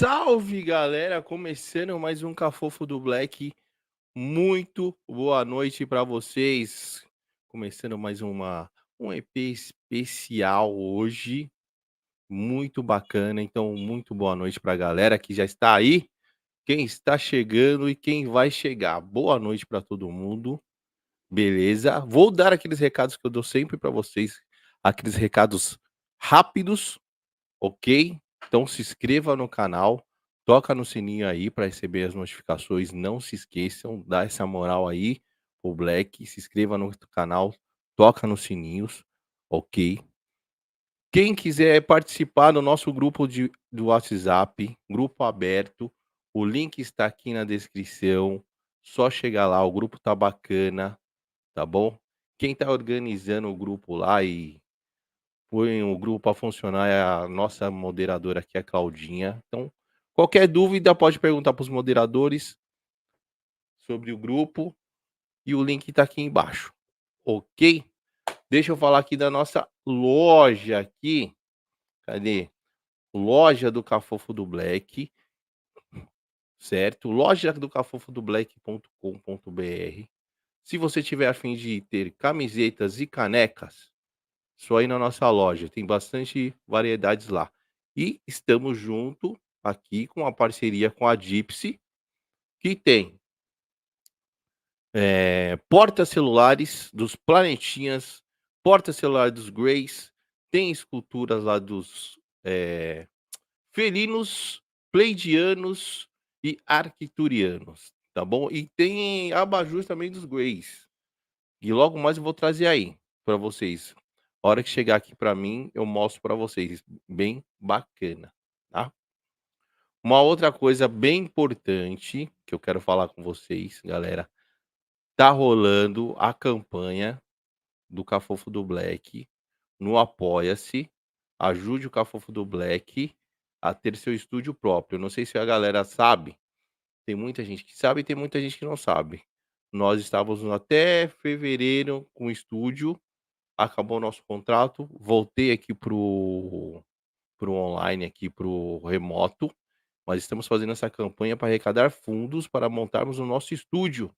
Salve, galera! Começando mais um Cafofo do Black. Muito boa noite para vocês. Começando mais um EP especial hoje. Muito bacana. Então, muito boa noite para a galera que já está aí. Quem está chegando e quem vai chegar. Boa noite para todo mundo. Beleza? Vou dar aqueles recados que eu dou sempre para vocês. Aqueles recados rápidos, ok? Então se inscreva no canal, toca no sininho aí para receber as notificações. Não se esqueçam, dá essa moral aí o Black, se inscreva no canal, toca nos sininhos, ok? Quem quiser participar do nosso grupo do WhatsApp, grupo aberto, o link está aqui na descrição. Só chegar lá, o grupo tá bacana, tá bom? Quem tá organizando o grupo lá e põe o grupo para funcionar é a nossa moderadora aqui, a Claudinha. Então, qualquer dúvida pode perguntar para os moderadores sobre o grupo e o link está aqui embaixo, ok? Deixa eu falar aqui da nossa loja aqui. Cadê? Loja do Cafofo do Black, certo? Loja do Cafofo do Black.com.br. Se você tiver a fim de ter camisetas e canecas, só ir na nossa loja, tem bastante variedades lá. E estamos junto aqui com a parceria com a Gypsy, que tem portas celulares dos planetinhas, porta celular dos Greys, tem esculturas lá dos felinos, pleidianos e arcturianos, tá bom? E tem abajur também dos Greys. E logo mais eu vou trazer aí para vocês. A hora que chegar aqui para mim, eu mostro para vocês. Bem bacana, tá? Uma outra coisa bem importante que eu quero falar com vocês, galera, tá rolando a campanha do Cafofo do Black no Apoia-se. Ajude o Cafofo do Black a ter seu estúdio próprio. Não sei se a galera sabe, tem muita gente que sabe e tem muita gente que não sabe. Nós estávamos até fevereiro com o estúdio, acabou o nosso contrato, voltei aqui pro online, aqui pro remoto, mas estamos fazendo essa campanha para arrecadar fundos para montarmos o nosso estúdio,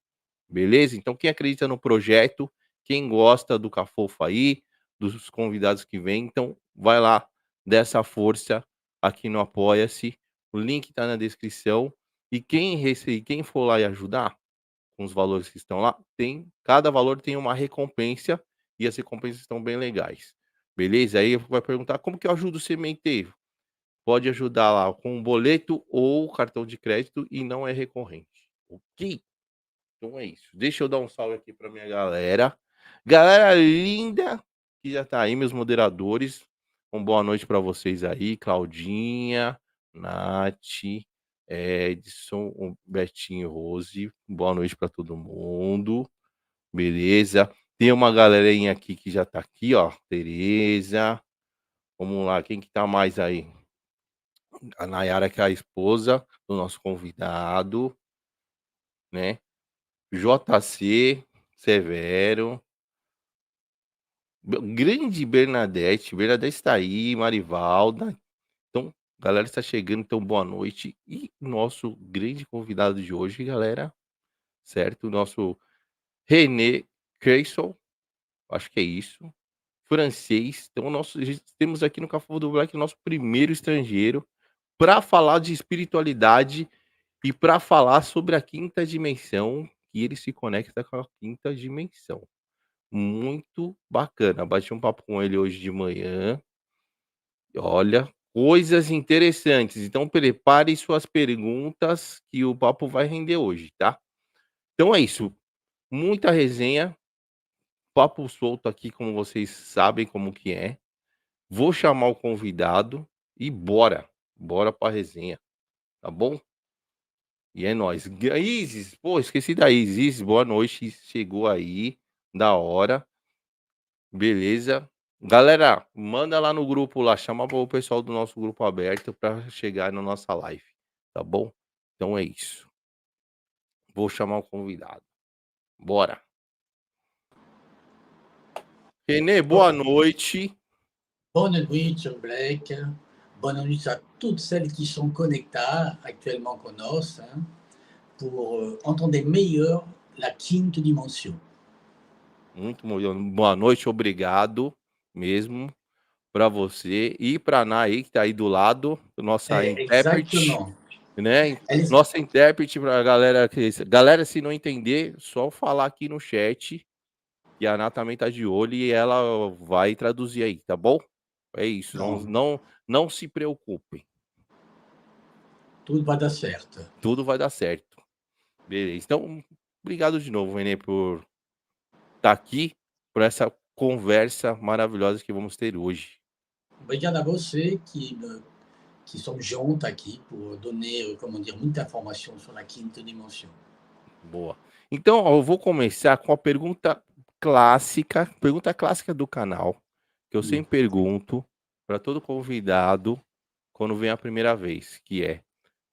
beleza? Então quem acredita no projeto, quem gosta do Cafofo aí, dos convidados que vêm, então vai lá, dá essa força aqui no Apoia-se, o link tá na descrição, e quem for lá e ajudar, com os valores que estão lá, cada valor tem uma recompensa e as recompensas estão bem legais. Beleza? Aí vai perguntar como que eu ajudo o sementeiro? Pode ajudar lá com um boleto ou cartão de crédito e não é recorrente. Ok? Então é isso. Deixa eu dar um salve aqui para minha galera. Galera linda que já tá aí, meus moderadores. Uma boa noite para vocês aí, Claudinha, Nath, Edson, o Betinho, Rose. Boa noite para todo mundo. Beleza? Tem uma galerinha aqui que já tá aqui, ó. Tereza. Vamos lá, quem que tá mais aí? A Nayara, que é a esposa do nosso convidado, né? JC, Severo. Grande Bernadette. Bernadette está aí, Marivalda. Então, galera está chegando, então boa noite. E nosso grande convidado de hoje, galera, certo? O nosso René Creisel, acho que é isso. Francês. Então, temos aqui no Café do Black o nosso primeiro estrangeiro para falar de espiritualidade e para falar sobre a quinta dimensão, que ele se conecta com a quinta dimensão. Muito bacana. Bati um papo com ele hoje de manhã. Olha, coisas interessantes. Então prepare suas perguntas que o papo vai render hoje, tá? Então é isso. Muita resenha, papo solto aqui, como vocês sabem como que é. Vou chamar o convidado e bora. Bora pra resenha, tá bom? E é nóis. Isis, pô, esqueci da Isis. Isis, boa noite. Chegou aí, da hora. Beleza. Galera, manda lá no grupo lá, chama o pessoal do nosso grupo aberto para chegar na nossa live, tá bom? Então é isso. Vou chamar o convidado. Bora. Renê, boa noite. Boa noite, Black. bonne nuit à toutes celles qui sont connectées actuellement conosco, pour entender melhor la quinta dimensão. Muito boa noite, obrigado mesmo para você e pra Ná aí que tá aí do lado, nossa intérprete, Exatamente. né, Eles, nossa intérprete pra galera se não entender, só falar aqui no chat, que a Ná também tá de olho e ela vai traduzir aí, tá bom? É isso, não, não se preocupem, tudo vai dar certo. tudo vai dar certo. Beleza, então obrigado de novo, Renê, por estar aqui, por essa conversa maravilhosa que vamos ter hoje. Obrigado a você que somos juntos aqui por donner, como dire, muita informação sobre a quinta dimensão. Boa. Então, ó, eu vou começar com a pergunta clássica do canal, que eu Hum. sempre pergunto para todo convidado quando vem a primeira vez, que é: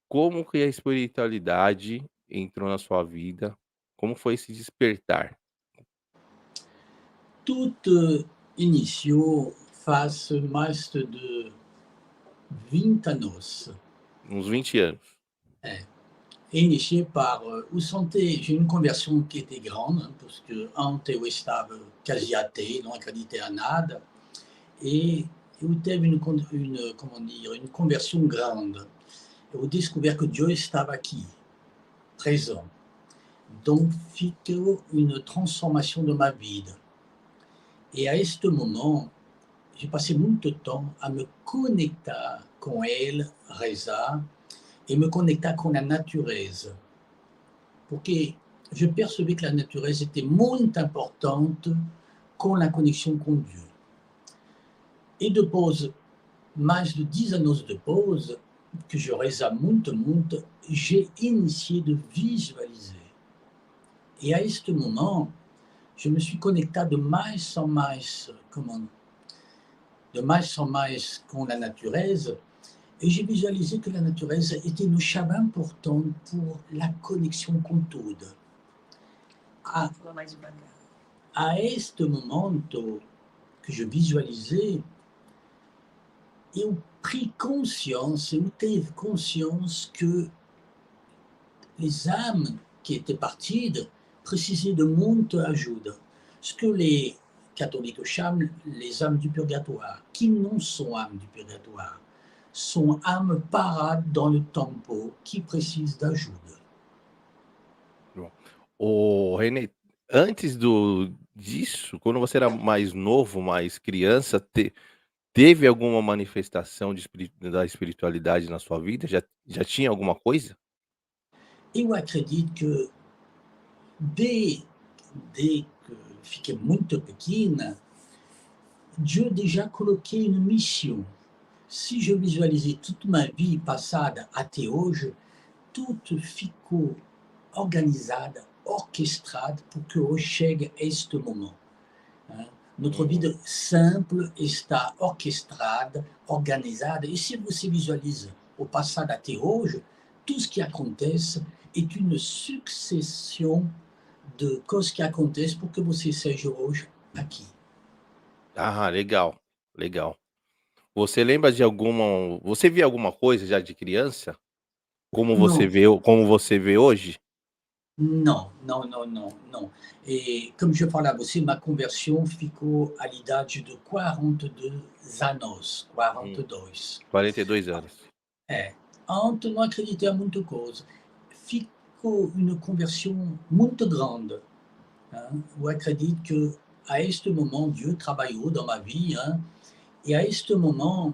como que a espiritualidade entrou na sua vida? Como foi esse despertar? Tudo iniciou faz mais de 20 anos. Uns 20 anos. Initié par o santé, j'ai une conversion qui était grande, parce que antes eu estava quasi athée, não acreditais a nada, e eu teve comment dire, une conversion grande. Eu descobri que Dieu estava aqui, présent. Donc, ficou une transformation de ma vida. Et à ce moment, j'ai passé muito temps à me connecter com elle, rezar, et me connecter com la natureza. Porque je percevais que la natureza était muito importante com la connexion com Dieu. Et depois, mais de 10 anos depois, que je reza muito, muito, j'ai initié de visualiser. Et à ce moment, je me suis connecté de mais en mais, de mais en mais com la natureza, et j'ai visualisé que la natureza était une chave importante pour la connexion com tudo. À este momento que je visualisais, eu pris conscience, eu teve conscience que les âmes qui étaient partidas precisaient de muita ajuda. Ce que les catholiques chamam les âmes du purgatoire, qui non sont âmes du purgatoire, sont âmes parades dans le tempo qui precisam d'ajuda. Bom, ô Renê, antes disso, quando você era mais novo, mais criança, teve alguma manifestação da espiritualidade na sua vida? Já tinha alguma coisa? Eu acredito que desde que fiquei muito pequena, Dieu déjà coloquei une mission. Si je visualisais toute ma vie passada até hoje, tudo ficou organizado, orquestrado, pour que hoje chegue a este momento. Notre Uhum. vida simple está orquestrada, organizada, e se você visualiza o passado até hoje, tout ce qui acontece est une succession de coisas que acontecem pour que você seja hoje aqui. Ah, legal, legal. Você lembra de você via alguma coisa já de criança? Não, Como você vê hoje? não, não, não, não, não. E como je falei a você, ma conversão ficou à l'idade de 42 anos, Hum, 42. 42 anos. É, antes não acreditei a muita coisa. Ficou uma conversão muito grande. Eu acredito que a este momento Dieu trabalhou dans ma vie, et à este moment,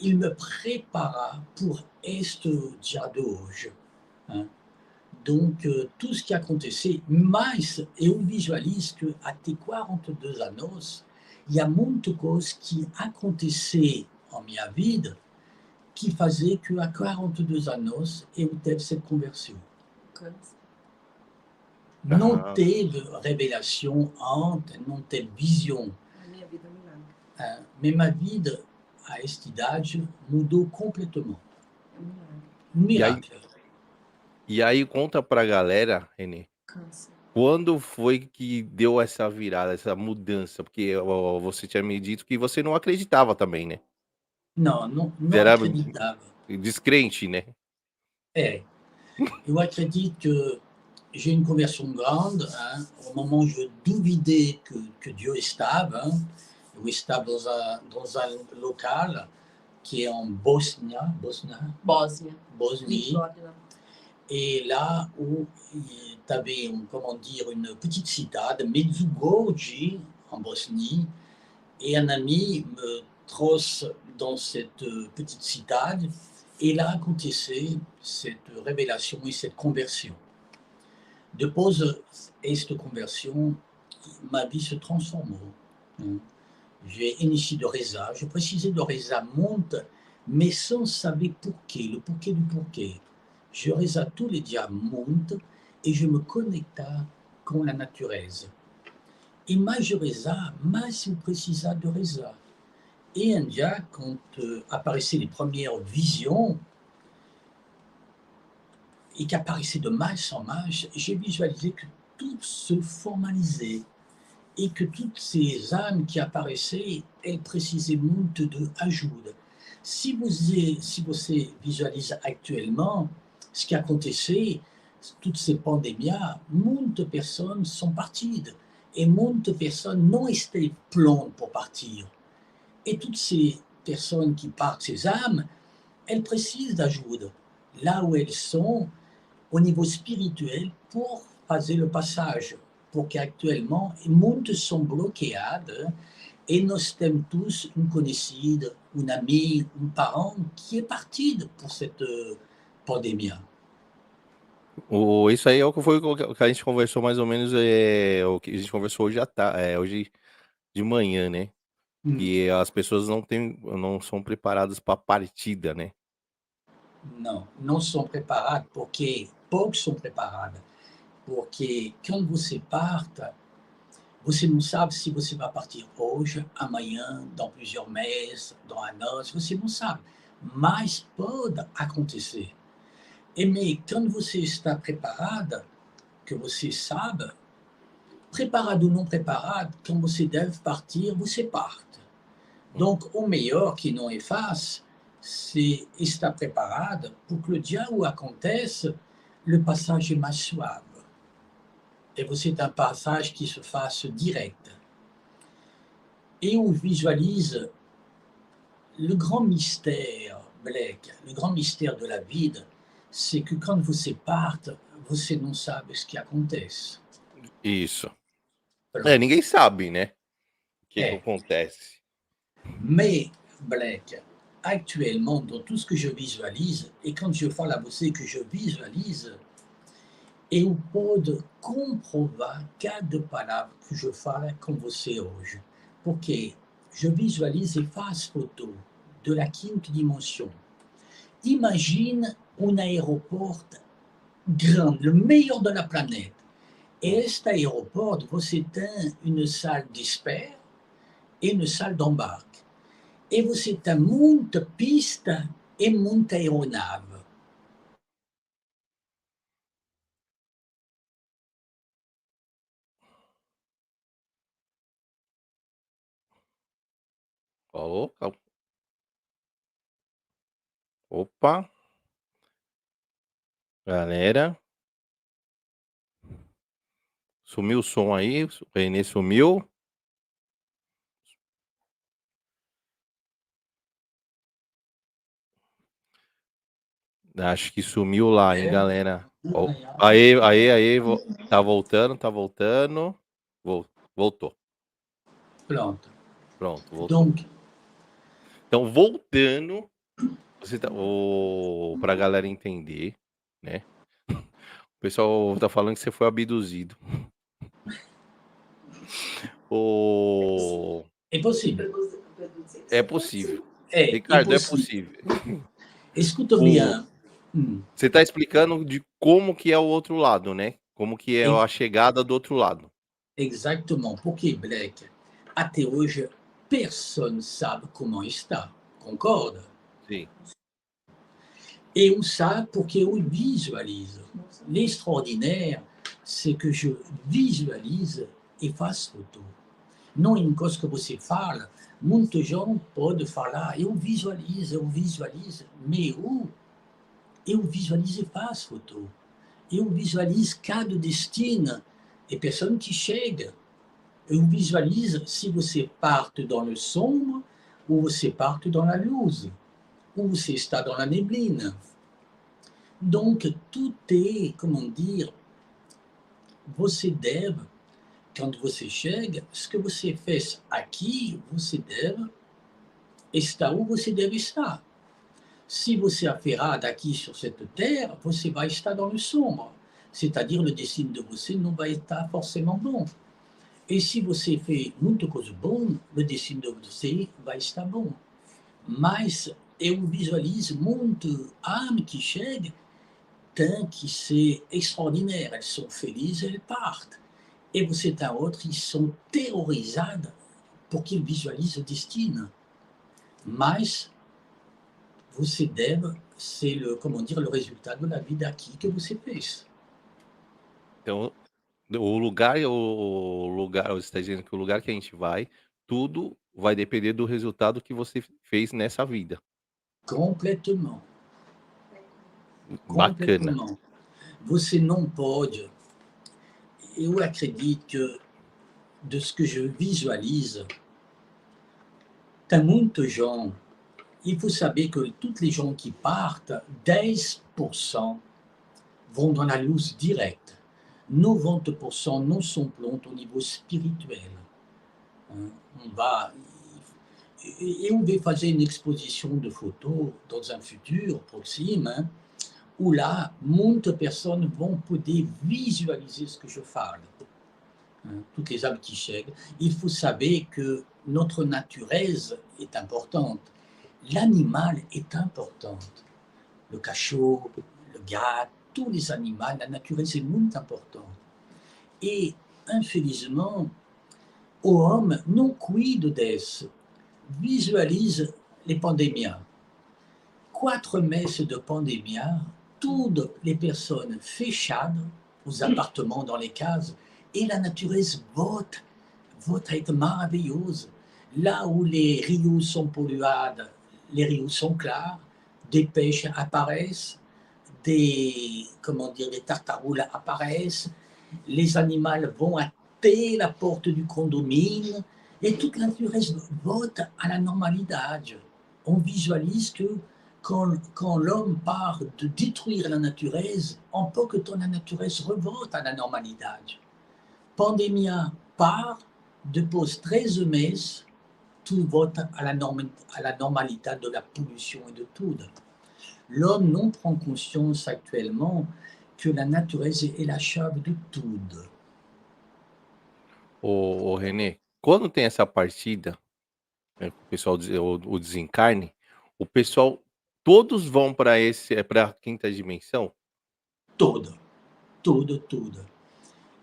il me prépara pour este dia de hoje. Donc, tout ce qui aconteceu, mas eu visualizo que até 42 anos, il y a muita coisa que aconteceu en minha vida que fazia que a 42 anos eu teve cette conversão. Não Ah, teve revelação antes, não teve visão. Mas minha vida, a esta idade, mudou completamente. Um e aí milagre. e aí conta pra galera, Renê, quando foi que deu essa virada, essa mudança? Porque, você tinha me dito que você não acreditava também, né? não Era acreditava. descrente, né? Eu acredito que j'ai une conversion grande, hein, au moment où je doutais que Dieu estava, hein, eu estava dans un local qui est en Bosnie, Bosnie. Et là où tu avais, comment dire, une petite citade, Medjugorje, en Bosnie, et un ami me trosse dans cette petite citade, et là aconteceu cette révélation et cette conversion. Depois esta conversion, ma vie se transformou. J'ai initié de reza, je précisais de reza monte, mais sans savoir pourquoi, le pourquoi du pourquoi. Je reza tous les dias monte et je me connecta com la natureza. Et mais je reza, mais eu précisa de reza. Et un dia, quand apparaissaient les premières visions, et qu'apparaissait de mage en mage, j'ai visualisé que tout se formalisait et que toutes ces âmes qui apparaissaient, elles précisément de ajuda. Si vous visualisez actuellement ce qui aconteceu, toutes ces pandémies, muitas personnes sont parties et muitas personnes non étaient prontes pour partir. Et toutes ces personnes qui partent, ces âmes, elles précisent d'ajuda. Là où elles sont, au niveau spirituel, pour faire le passage. Porque actuellement, muitos sont bloqueados et nous temos tous um conhecido, um amigo, um parent qui est parti pour cette pandémie. Isso aí é o que foi o que a gente conversou mais ou menos, o que a gente conversou hoje de manhã, né? Que as pessoas não são preparadas para a partida, né? Não são preparadas, porque poucos são preparados. Porque quando você parta, você não sabe se você vai partir hoje, amanhã, dans plusieurs meses, dans un an, você não sabe. Mas pode acontecer. E mais quando você está preparada, que você sabe, preparado ou não preparado, quando você deve partir, você parte. Donc, o melhor que não é fácil, c'est estar preparada, porque o dia où acontece, le passage est mais suave. Et você tem un passage qui se fasse direct. Et on visualise le grand mystère, Blake, le grand mystère de la vida, c'est que quando você parte, você não sabe ce qui acontece. Isso. Ninguém sabe, né? O que acontece. Mais, Blake, actuellement, dans tout ce que je visualise, et quand je falo a você que je visualise, eu pude comprovar cada palavra que je falo com você hoje. Porque je visualise et faço photo de la quinta dimensão. Imagine um aeroporto grande, le meilleur de la planète. Et este aeroporto, você tem une salle d'espère et une salle d'embarque. Et você tem muita pista e muita aeronave. Opa. Galera. Sumiu o som aí, o Renê sumiu. Acho que sumiu lá, hein, galera. Aí, tá voltando. Voltou. Pronto. Voltou. Donc, então, voltando, pra galera entender, né? O pessoal tá falando que você foi abduzido. É possível. É possível. É, Ricardo, é possível. Escuta bem. Você tá explicando de como que é o outro lado, né? Como que é a chegada do outro lado. Exatamente. Porque, Black, até hoje, personne sabe como está. Concorda? Sim. Eu sabe porque eu visualizo. L'extraordinaire, c'est que je visualise et faço photo. Não em coisa que você fala, muita gente pode falar, eu visualizo, mas eu visualizo e faço foto. Eu visualizo cada destino e pessoa que chega. Eu visualizo se você parte dans le sombre ou você parte dans la luz, ou você está dans la neblina. Donc, tout est, comment dire, você deve, quando você chega, ce que você fez aqui, você deve estar où você deve estar. Si você aferrar aqui sur cette terre, você vai estar dans le sombre. C'est-à-dire, le destin de você não vai estar forcément bom. E se você fez muita coisa boa, o destino de você vai estar bom. Mas eu visualizo muito âme que chega, tem que ser extraordinária. Eles são felizes, eles partem. E você tem outros que são terrorizados porque visualizam o destino. Mas você deve ser, comment dire, le résultat de la vida aqui que você fez. Então, o lugar você está dizendo que o lugar que a gente vai, tudo vai depender do resultado que você fez nessa vida. Complètement. Bacana. Complètement. Você não pode. Eu acredito que, de ce que je visualise, tem muita gente. Il faut saber que toutes les gens qui partent, 10% vont dans la luz directe. 90% non sont prontos au niveau spirituel. On va, et on va faire une exposition de photos dans un futur proxime, où là, muitas personnes vont pouvoir visualiser ce que je parle. Toutes les âmes qui chèguent. Il faut savoir que notre naturesse est importante. L'animal est important. Le cachot, le gars, tous les animaux, la nature est muito importante. Et infelizmente, o homem não cuida disso. Visualise les pandémies. 4 meses de pandémie, toutes les personnes fechadas, aux appartements, dans les cases, et la naturesse vote être merveilleuse. Là où les rios sont pollués, les rios sont clairs, des pêches apparaissent, des tartaroules apparaissent, les animaux vont à la porte du condomine, et toute la nature vote à la normalité. On visualise que quand l'homme part de détruire la nature, on peut que la nature revote à la normalité. Pandémie part, dépose 13 meses, tout vote à la normalité de la pollution et de tout. L'homme non prend conscience actuellement que la natureza é a chave de tudo. Ô Renê, quando tem essa partida, o pessoal o desencarne, o pessoal todos vão pra quinta dimensão? Tudo.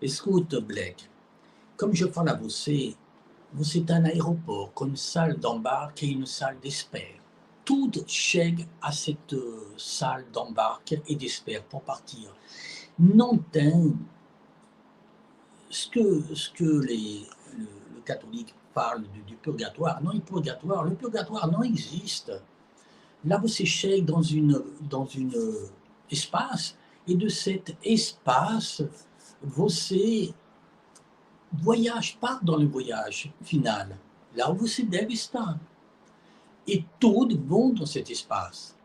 Escuta, Black, como je falo a você está no aeroporto com uma salle d'embarque e uma salle d'espera. Tudo chega a cette salle d'embarque et d'espera pour partir. Não tem ce que le catholique parle du purgatoire. Non, le purgatoire non existe. Là, você chega dans une espace, et de cet espace, você voyage, part dans le voyage final, là où você deve estar. Et tudo bom dans cet espace.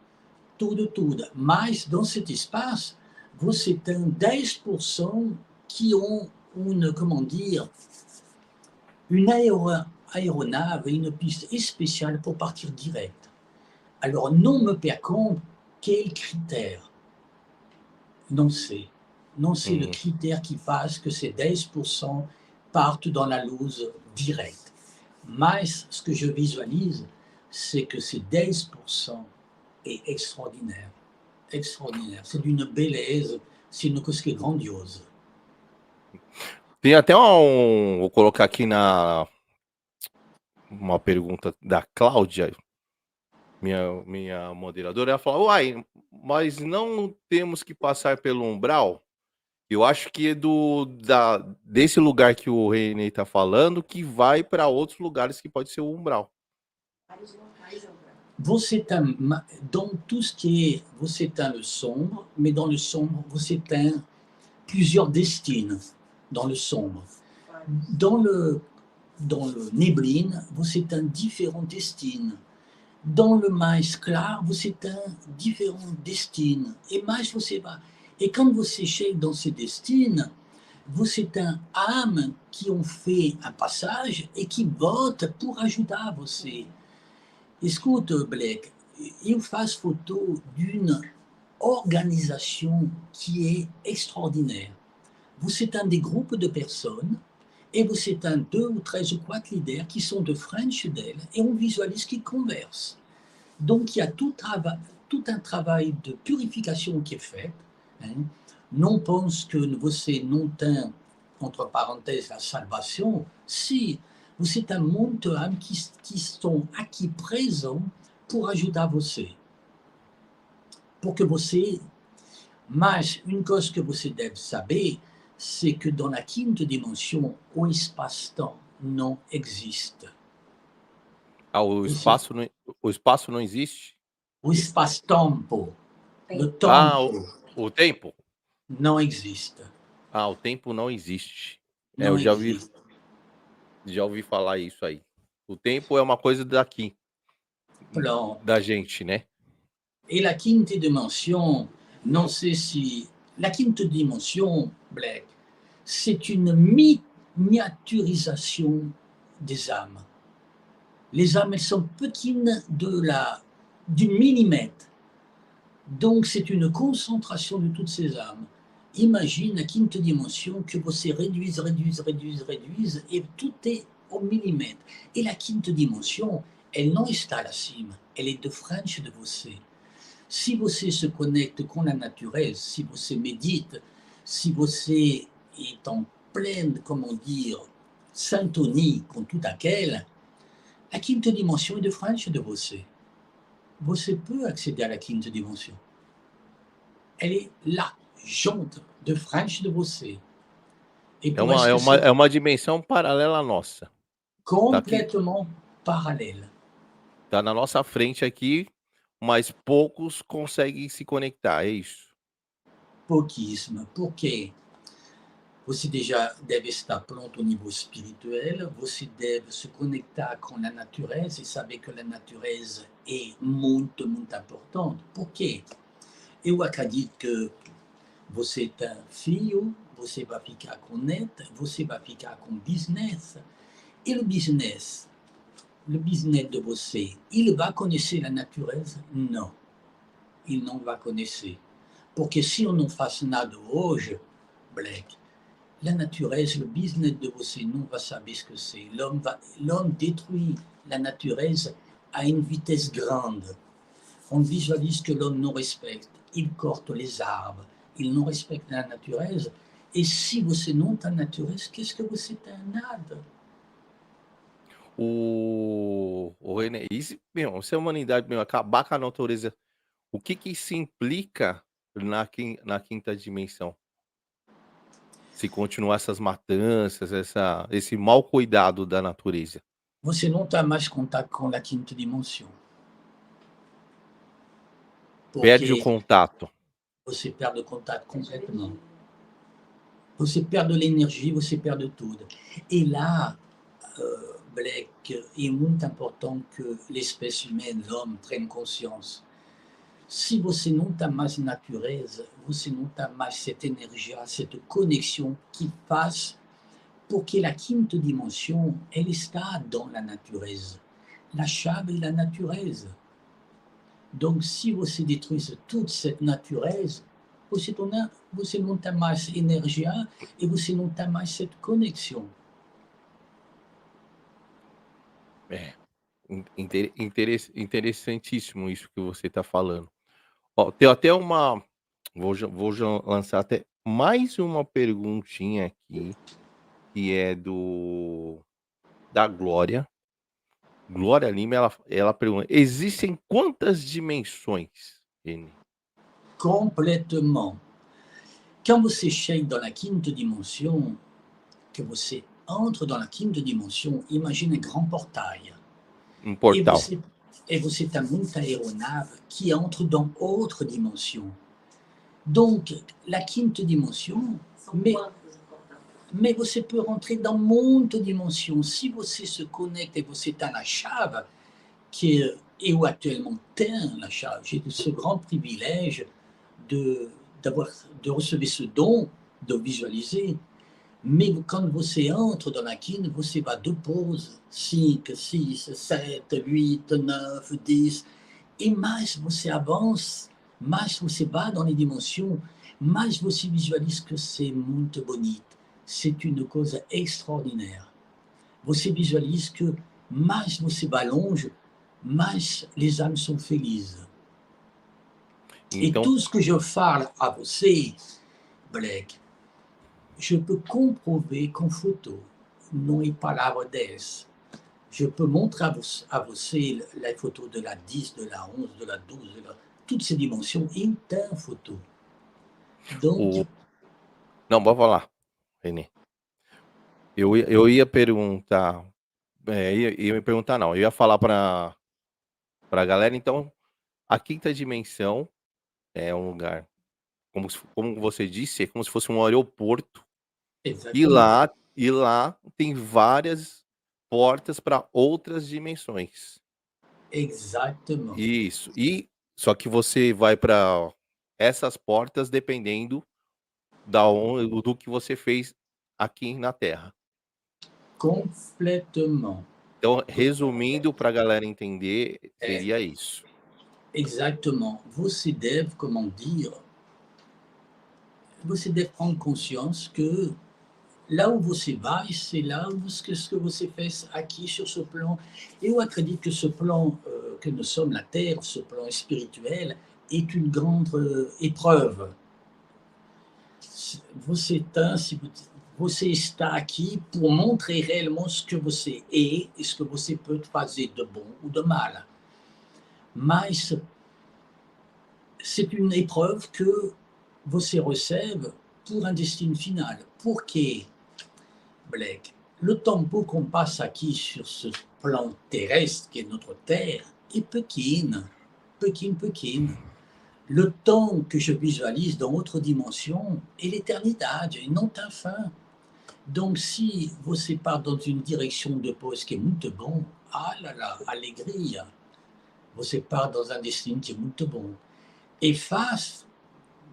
Tudo. Mas, dans cet espace, você tem 10% qui ont une aéronave et une piste spéciale pour partir direct. Alors, non me perconte quel critère. Non c'est le critère qui fasse que ces 10% partent dans la luz directe. Mais ce que je visualise, c'est que ces 10% est extraordinaire. C'est d'une beleza, c'est une coisa que é grandiosa. Tem até vou colocar aqui uma pergunta da Cláudia, minha moderadora. Ela falou: uai, mas não temos que passar pelo umbral? Eu acho que é desse lugar que o René tá falando, que vai para outros lugares que pode ser o umbral. Você tem, dans tout ce qui est, você tem le sombre, mais dans le sombre, você tem plusieurs destinos dans le sombre. Dans le, dans le neblina, você tem différents destinos. Dans le mais claro, você tem différents destinos. Et mais você vai. Et quand você chega dans ces destinos, você tem âmes qui ont fait un passage et qui votent pour ajudar você. Écoute, Blake, eu faço photo d'une organisation qui est extraordinaire. Vous êtes un des groupes de personnes et vous êtes un 2 ou 13 ou 4 leaders qui sont de French d'elle et on visualise qu'ils conversent. Donc il y a tout un travail de purification qui est fait. Hein. Non pense que vous êtes non un, entre parenthèses, la salvation, si vous êtes un monde d'âmes qui sont acquis présents pour ajudar você. Pour que você. Mas une chose que você deve saber, c'est que dans la quinta dimension, o espaço-temps não existe. Ah, o espaço não existe? O espaço-tempo, le Ah, tempo, o tempo? não existe. Ah, o tempo não existe. É, Não eu existe. já ouvi falar isso aí. O tempo é uma coisa daqui, Pronto. da gente, né? Et la quinta dimension, non c'est si... La quinta dimension, Black, c'est une miniaturisation des âmes. Les âmes, elles sont petites du millimètre. Donc, c'est une concentration de toutes ces âmes. Imagine la quinta dimension que vous réduisez, et tout est au millimètre. Et la quinta dimension, elle non est à la cime, elle est de French de você. Si você se connecte com la natureza, si você médite, si você est en pleine, comment dire, syntonie com tout aquele, la quinta dimension est de French de você. Você peut accéder à la quinta dimension. Elle est là, junto de French de você. Et É uma dimensão paralela à nossa. Complètement parallèle. Tá na nossa frente aqui, mas poucos conseguem se conectar, é isso? Pouquíssimo, porque você já deve estar pronto ao nível espirituel, você deve se conectar com a natureza e saber que a natureza é muito, muito importante. Por quê? Eu acredito que você tem filho, você vai ficar com neto, você vai ficar com business. E o business de você, ele vai conhecer a natureza? Não. Ele não vai conhecer. Porque se eu não faço nada hoje, Black, la natureza, le business de você não vai saber ce que c'est. L'homme détruit la natureza à une vitesse grande. On visualise que l'homme não respecte. Il corte les arbres. Il não respecte la natureza. E se você não tem natureza, qu'est-ce que você tem? Nada. O René, se a humanidade acabar com a natureza, o que isso implica na quinta dimensão? Se continuar essas matanças, esse mau cuidado da natureza. Você não tem mais contato com a quinta dimensão. Perde o contato. Você perde o contato completamente. Você perde l'énergie, você perde tudo. E lá, Black, é muito importante que l'espèce humaine, l'homme, prenne conscience. Se você não tem mais natureza, você não tem mais essa energia, essa conexão que faz porque a quinta dimensão, ela está dans la natureza. La chave é a natureza. Donc, se você détruise toute cette natureza, você não tem mais energia e você não tem mais essa conexão. É, interessantíssimo isso que você está falando. Ó, tem até uma... Vou lançar até mais uma perguntinha aqui, que é da Glória. Glória Lima, ela pergunta: existem quantas dimensões, N? Complètement. Quand você chega dans la quinta dimensão, que você entra dans la quinta dimensão, imagine un grand portail. Um Et portal. você, et você está muita aeronave qui entre dans autre dimension. Donc, la quinta dimensão, mais você peut rentrer dans muita dimension. Si você se connecte et você está na chave, que eu actuellement tenho la chave, j'ai ce grand privilège de, de recevoir ce don de visualiser. Mais quand você entra dans la quinte, você va de pause, 5, 6, 7, 8, 9, 10, et mais você avance, mais você va dans les dimensions, mais você visualise que c'est muito bonito, c'est une chose extraordinaire. Você visualise que mais você va longe, mais les âmes sont felices. Et Então, tout ce que je parle à você, Black, je peux comprover com photo, não é palavra 10. Je peux montrer à você la photo de la 10, de la 11, de la 12, toutes ces dimensions em photo. Donc, não, pode falar, Renê. Eu ia perguntar, ia me perguntar não, eu ia falar pra galera, então, a quinta dimensão é um lugar, como você disse, é como se fosse um aeroporto, e exactement. lá tem várias portas para outras dimensões. Exactement. Isso, e só que você vai para essas portas dependendo do que você fez aqui na Terra. Complètement. Então, resumindo para a galera entender, seria isso. Exactement. Você deve, comment dire, você deve prendre conscience que là où você vai, c'est là où ce que você fez aqui sur ce plan. Eu acredito que ce plan que nous sommes, la Terre, ce plan spirituel, est une grande épreuve. Você está aqui pour montrer réellement ce que você é e ce que você pode fazer de bom ou de mal. Mas c'est une épreuve que você recebe pour un destin final. Por quê? Black, le tempo qu'on passe aqui sur ce plan terrestre qui est notre Terre est pequeno. Le temps que je visualise dans autre dimension est l'éternidade, et non un fin. Donc, si você part dans une direction de pause qui est muito bom, ah là là, alegria, você part dans un destin qui est muito bom. Et face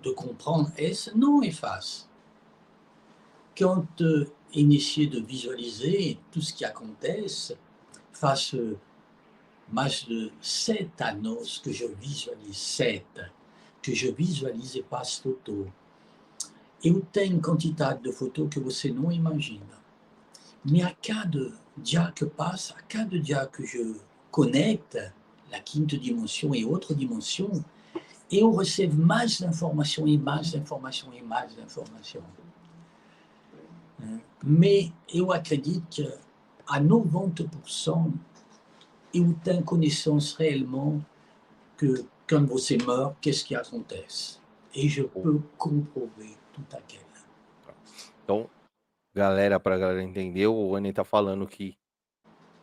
de comprendre est-ce, non efface. Quand initié de visualiser tout ce qui acontece, face mais de 7 annos que je visualise, 7, que je visualise et passe photo. Eu tenho quantidade de photos que você não imagina. Mais à cada dia que passe, à cada dia que je connecte la quinta dimension et autres dimensions, eu recebo mais d'informations et mais d'informations et mais d'informations. Mais eu acredito que à 90%, eu tenho connaissance réellement que quand você meurt, qu'est-ce qui acontece. Et je peux comprover tout aquilo. Então, galera, para a galera entender, o Enem tá falando que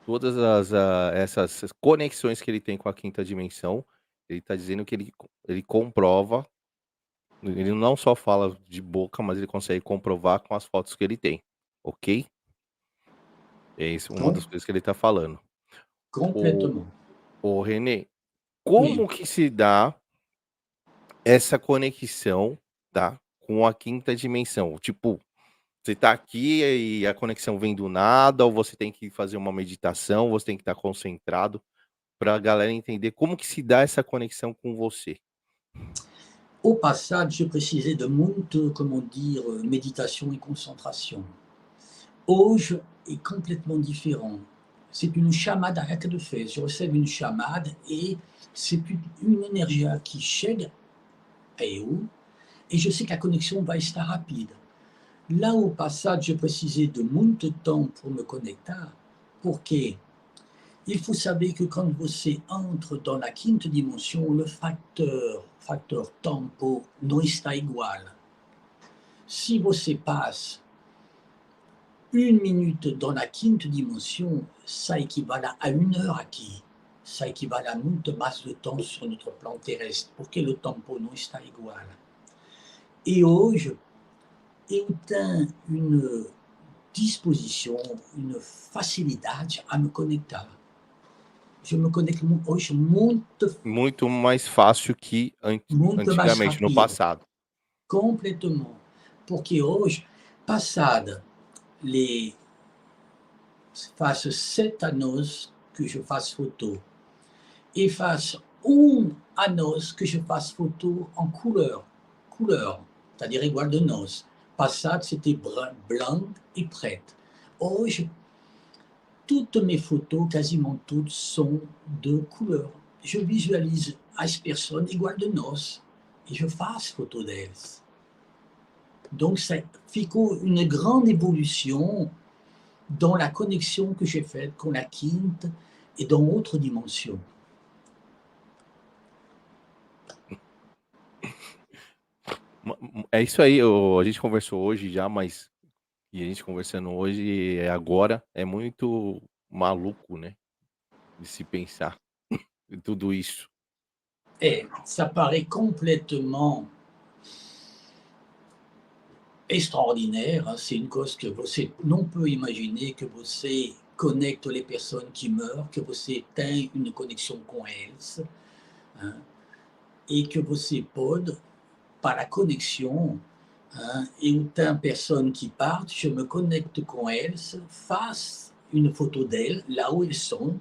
todas essas conexões que ele tem com a quinta dimensão, ele tá dizendo que ele comprova, ele não só fala de boca, mas ele consegue comprovar com as fotos que ele tem, ok? É isso, uma das coisas que ele tá falando. Complètement. Ô Renê, como que se dá essa conexão, tá, com a quinta dimensão? Tipo, você tá aqui e a conexão vem do nada, ou você tem que fazer uma meditação, você tem que estar concentrado, pra galera entender como que se dá essa conexão com você. Au passage, je précisais de muito, comment dire, méditation et concentration. Hoje est complètement différent. C'est une chamade à cada vez. Je reçois une chamade et c'est une énergie qui chega a eu et je sais que la connexion va estar rapide. Là, au passage, je précisais de muito temps pour me connecter. Porque il faut saber que quand você entre dans la quinta dimension, le facteur tempo não está igual. Si você passe 1 minute dans la quinta dimension, ça équivalent à 1 heure aqui. Ça équivalent à muito mais de temps sur notre plan terrestre, porque le tempo não está igual. E hoje, eu tenho uma disposição, uma facilidade a me conectar. Eu me conecto hoje Muito mais fácil que muito mais antigamente, no rápido, passado. completamente. Porque hoje, passada les faço 7 anos que je faço photo e faço 1 an que je faço photo en couleur, c'est-à-dire igual de nós. Passado, c'était blanc et prête. Hoje, toutes mes photos, quasiment toutes, sont de couleur. Je visualise as personnes igual de nós et je faço photo delas. Donc, ça ficou une grande évolution dans la connexion que j'ai faite com la quinte et dans autre dimension. É isso aí, a gente conversou hoje já, mas e a gente conversando hoje, agora, é muito maluco, né, de se pensar em tudo isso. Ça paraît complètement extraordinaire, hein. C'est une cause que você não peut imaginer que você connecte les personnes qui meurent, que você tem une connexion com eles, hein, et que você pode, par la connexion, hein, eu tenho personnes qui partent, je me connecte com eles, faço une photo d'elles, là où ils sont,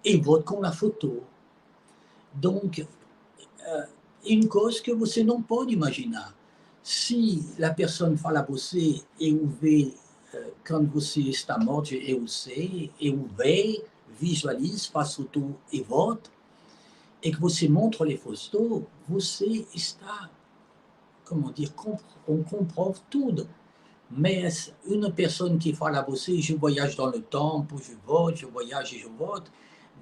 et vote com la photo. Donc, une cause que você não pode imaginar. Si la personne fala a você e o vê quando você está morto, eu sei, eu vejo, visualize, faz photo e vote, et que você montre les photos, você está, comment dire, on comprend tudo. Mais une personne qui fala a você, je voyage dans le temps, je vote, je voyage et je vote,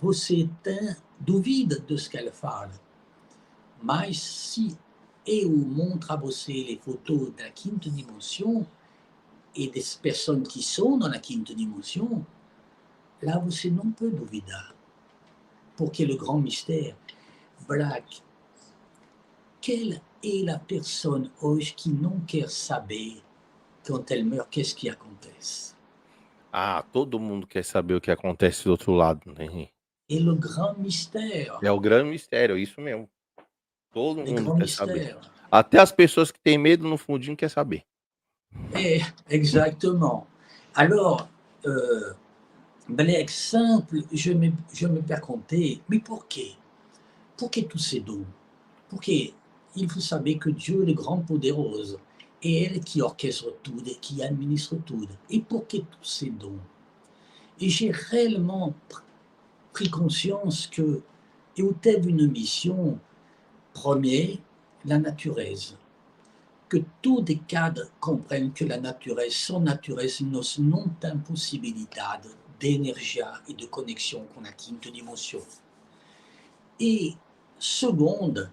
você tem dúvida de ce qu'elle fala. Mas se eu montre a você les photos da quinta dimensão e das pessoas que são na quinta dimensão, lá você não pode duvidar. Porque le grand mystère, Black, quelle est la personne hoje que não quer saber quand elle meurt, qu'est-ce qui acontece? Ah, todo mundo quer saber o que acontece do outro lado, né. Et le grand mystère, É o grande mistério, é isso mesmo. Todo le mundo grand quer saber. mystère. Até as pessoas que têm medo, no fundinho, quer saber. Exactement. Alors, Black, simple, je me perguntais, mais por quê? Por que tous ces dons? Porque il faut saber que Dieu, le grand poderoso, é Ele qui orchestre tudo et qui administre tudo. Et por que tous ces dons? Et j'ai réellement pris conscience que eu teve une mission, premier, la natureza. Que tous les cadres comprennent que la natureza, sans natureza, nós não temos possibilidade d'énergie et de connexion com a quinta dimensão. Et seconde,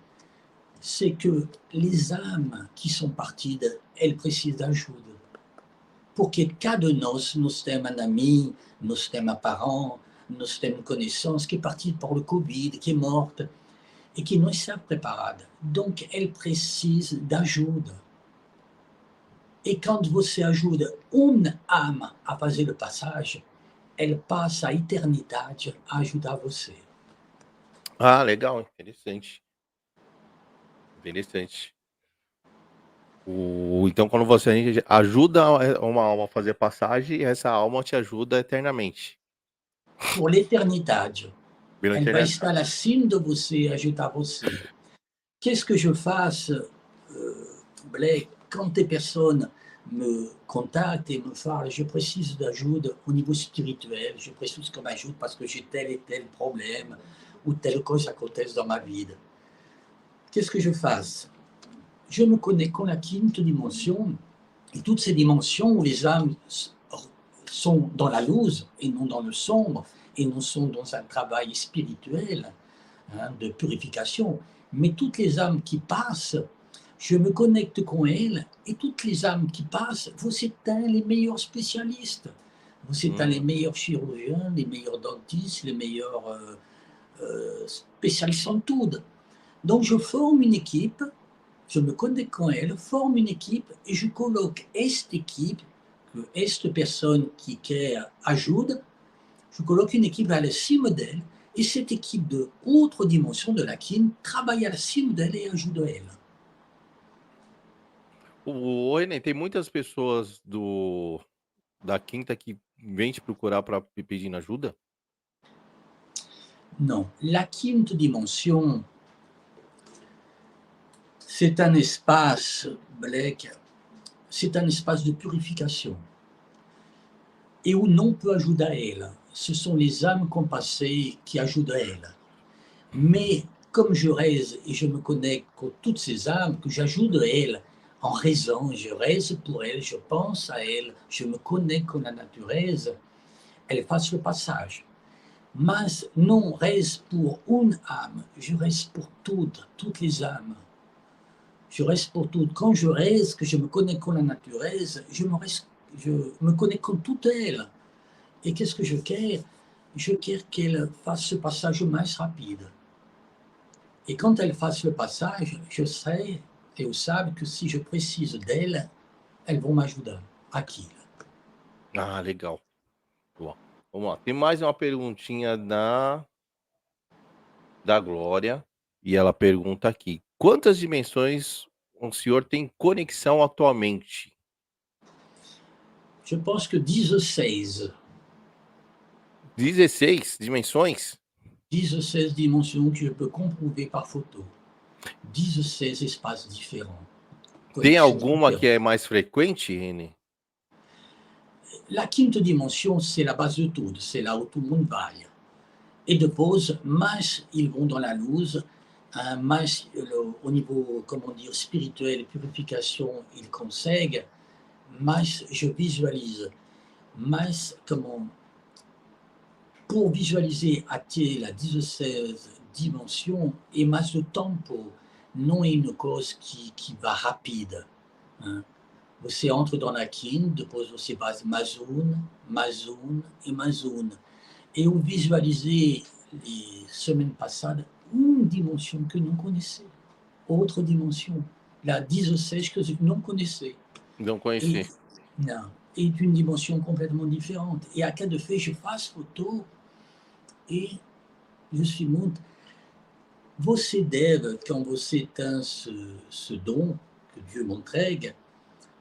c'est que les âmes qui sont parties, elles précisent d'ajuda. Porque cada nós temos un ami, nós temos un parent, nós temos connaissance qui est partie par le Covid, qui est morte, et qui não está preparada. Donc, elle précise d'ajuda. Et quand você ajuda uma âme a fazer le passage, elle passe a eternidade a ajudar você. Ah, legal, interessante. Interessante. Então quando você ajuda uma alma a fazer passagem, essa alma te ajuda eternamente. Por l'éternidade. Pela Elle vai eternidade. estar acima de você, ajudar você. Qu'est-ce que je fasse, Blake, quand des personnes me contactent et me parlent, je précise d'ajuda au niveau spirituel, je précise qu'on m'ajoute parce que j'ai tel et tel problème ou telle chose acontece dans ma vie. Qu'est-ce que je fasse? Je me connecte con la quinta dimension et toutes ces dimensions où les âmes sont dans la luz et non dans le sombre et non sont dans un travail spirituel, hein, de purification. Mais toutes les âmes qui passent Je me connecte com elles et toutes les âmes qui passent, você tem les meilleurs spécialistes. Você tem les Hum. meilleurs chirurgiens, les meilleurs dentistes, les meilleurs spécialistes en tout. Donc je forme une équipe, je me connecte com elles, forme une équipe et je coloque cette équipe, cette personne qui quer ajuda, je coloque une équipe acima dela e cette équipe de outra dimensão de la quinta trabalha acima dela e ajuda ela. O René, tem muitas pessoas da quinta que vêm te procurar para pedindo ajuda? Não, la quinta dimensão, c'est un espace, Black, c'est un espace de purification. Et où non peut ajudar ela. Ce sont les âmes qui ont passé qui ajudam ela. Mais comme je reste et je me connecte avec toutes ces âmes, que j'ajoute elles en raisant, je reste pour elles, je pense à elles, je me connecte avec la nature, elles fassent le passage. Mais non reste pour une âme, je reste pour toutes les âmes. Je reste pour toutes. Quand je reste, que je me connecte avec la nature, je me connecte avec toutes elles. Et qu'est-ce que je quiers? Je quiers qu'elles fassent ce passage plus rapide. Et quand elles fassent le passage, je sais et vous savez que si je précise d'elles, elles vont m'ajudar aqui. Ah, legal. Boa. Vamos lá. Tem mais uma perguntinha da Glória, e ela pergunta aqui: "Quantas dimensões o senhor tem conexão atualmente?" Je pense que 16. 16 dimensões? 16 dimensions que je peux comprouver par photo. 16 espaces différents. Tem Connexions alguma que différentes. é mais frequente, René? La quinta dimension, c'est la base de tout, c'est là où tout le monde va. Et de pause, mais ils vont dans la luz, mais au niveau, comment dire, spirituel, purification, ils conseguem, mais je visualise. Mais comment, pour visualiser até la 16 dimension et mais o tempo não é une cause qui va rapide. Hein. Você entra dans la quinte, depois você vai mais une et mais une. Et eu visualisei les semaines passées une dimension que não connaissais, autre dimension, la 16 que je não connaissais. Não Et, conheci. non, est une dimension complètement différente. Et à cas de fait, je fasse photo et je suis monte. Você deve, quand você tem ce don que Dieu m'entrègue,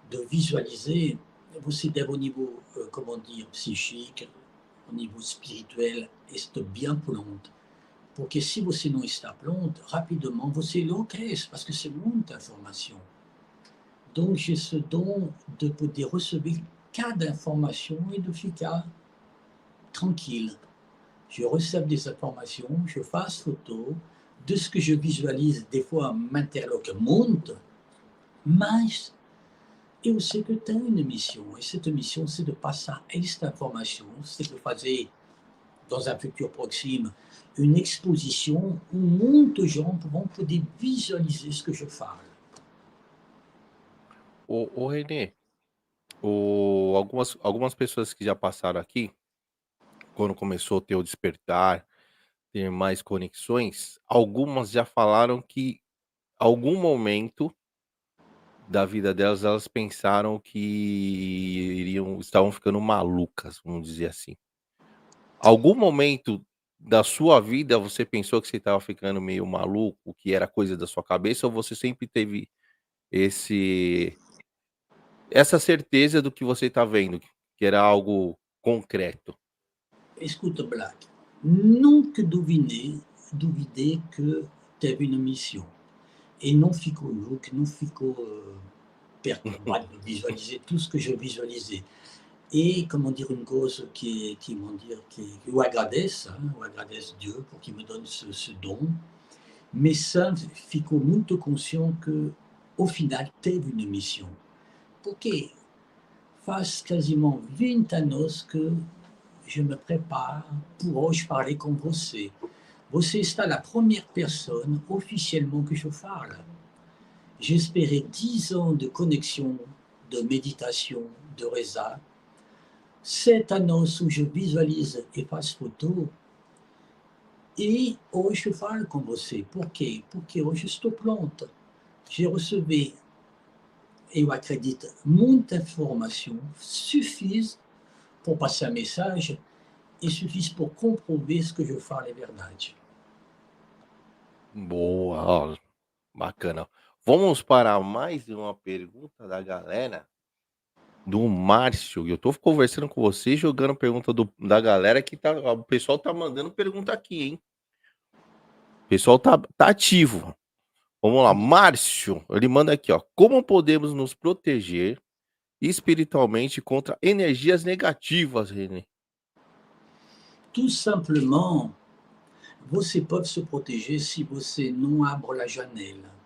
de visualiser, você deve au niveau, comment dire, psychique, au niveau spirituel, être bien pronto. Porque se você não está pronto, rapidement, você enlouquece, parce que c'est muita information. Donc, j'ai ce don de poder receber cada information et de ficar tranquille. Je reçois des informations, je fasse photo de ce que je visualise. Des fois, m'interloque monte, mais eu sei que tem une mission. Et cette mission, c'est de passer cette information, c'est de fazer, dans un futur proxime, une exposition où muitos gens vont poder visualiser ce que je falo. Ô René, algumas pessoas que já passaram aqui, quando começou a ter o despertar, ter mais conexões, algumas já falaram que algum momento da vida delas, elas pensaram que estavam ficando malucas, vamos dizer assim. Algum momento da sua vida você pensou que você estava ficando meio maluco, que era coisa da sua cabeça, ou você sempre teve esse essa certeza do que você está vendo, que era algo concreto? Escuta, Black, nunca duvidei que teve une mission. Et não ficou louco, não ficou perturbado de visualiser tout ce que je visualisais. Et comment dire, une cause que eu agradeço, hein, eu agradeço Dieu pour qu'il me donne ce don, mais ça ficou muito conscient que au final teve une mission. Porque faz quasiment 20 anos que je me prépare pour hoje parler com você. Você está la première personne officiellement que je parle. J'espérais 10 ans de connexion, de méditation, de reza. Cette annonce où je visualise et faço photo. E hoje eu falo com você. Por quê? Porque hoje estou pronta. J'ai recebi, eu acredito, muita informação, suffise pour passer un message et suffise pour comprover ce que je falo é verdade. Boa, ó, bacana. Vamos para mais uma pergunta da galera, do Márcio. E eu tô conversando com você, jogando pergunta da galera que tá, o pessoal tá mandando pergunta aqui, hein? O pessoal tá ativo. Vamos lá, Márcio, ele manda aqui, ó. Como podemos nos proteger espiritualmente contra energias negativas, René? Tout simplement, você pode se proteger se você não abre a janela.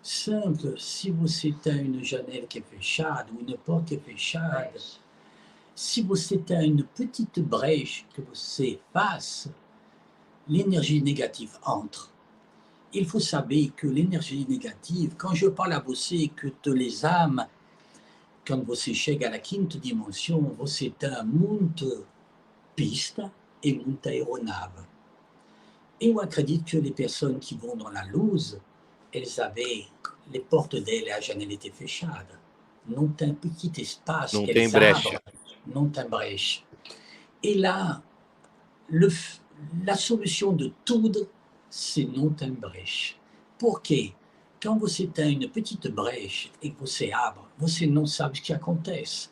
Simple, se você tem uma janela que é fechada, uma porta que é fechada, se você tem uma petite breche que você faça, l'énergie négative entre. Il faut saber que l'énergie négative, quand je parle à você que toutes les âmes, quando você chega à quinta dimensão, você tem muita pista e muita aeronave. Eu acredito que les personnes qui vont dans la luz, elles avaient les portes d'elles et a janela était fechada. Não tem petit espaço Não que tem eles brecha. abrem, não tem brecha. Et là, la solution de tudo, c'est não tem brecha. Por quê? Quand você tem uma petite brecha e que você abre, você não sabe o que acontece.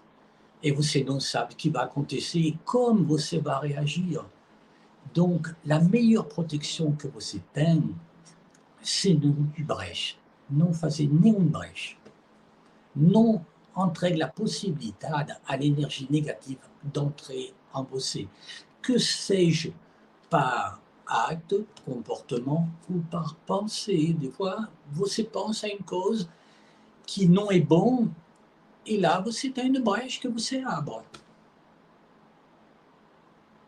E você não sabe o que vai acontecer e como você vai reagir. Donc, la meilleure protection que você tem, c'est não ter brecha. Não fazer nenhum brecha. Não entregue la possibilidade à l'énergie négative d'entrer en você. Que seja par acte, comportement ou par pensée. Des fois, você pensa em coisa que não é bom e lá você tem uma brecha que você abre.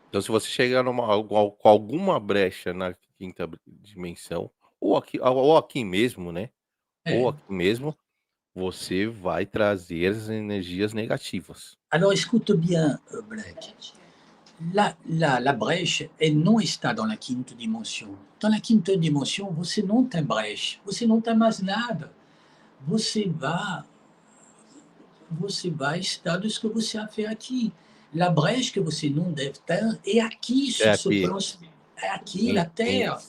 Então, se você chegar com alguma brecha na quinta dimensão, ou aqui mesmo, né? Ou É. aqui mesmo, você vai trazer as energias negativas. Alors écoute bien, Black. La brecha, elle não está dans la quinta dimensão. Dans la quinta dimensão, você não tem brecha, você não tem mais nada. Você vai estar do que você a fait aqui. La brecha que você não deve ter é aqui, É sur ce aqui. plan, é aqui, na Terra.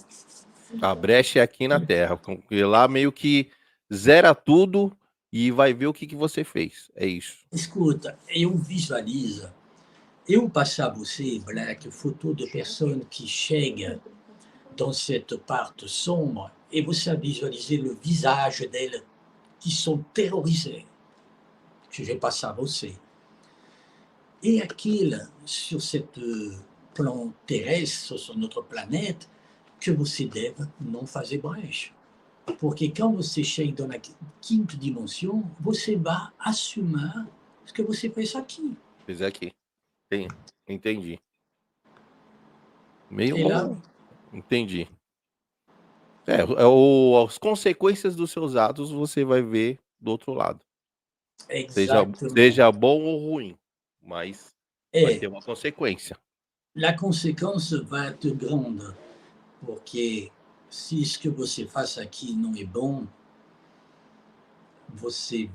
A brecha é aqui na Terra. E lá meio que zera tudo e vai ver o que você fez. É isso. Escuta, eu visualizo, eu passar você, Black, photo de pessoas que chegam dans cette parte sombre et você visualiser le visage d'elles qui sont terrorisées. Je vais passer à você. Et aquilo, sur cette plan terrestre, sur notre planète, que você deve não fazer brecha. Porque quando você chega na quinta dimensão, você vai assumir o que você fez aqui. Fiz aqui. Entendi. Meio E lá, bom. Entendi. As consequências dos seus atos você vai ver do outro lado. exactement. Seja bom ou ruim, mas vai Et ter uma consequência. la conséquence va être grande, porque se ce que você faz aqui não é bom, você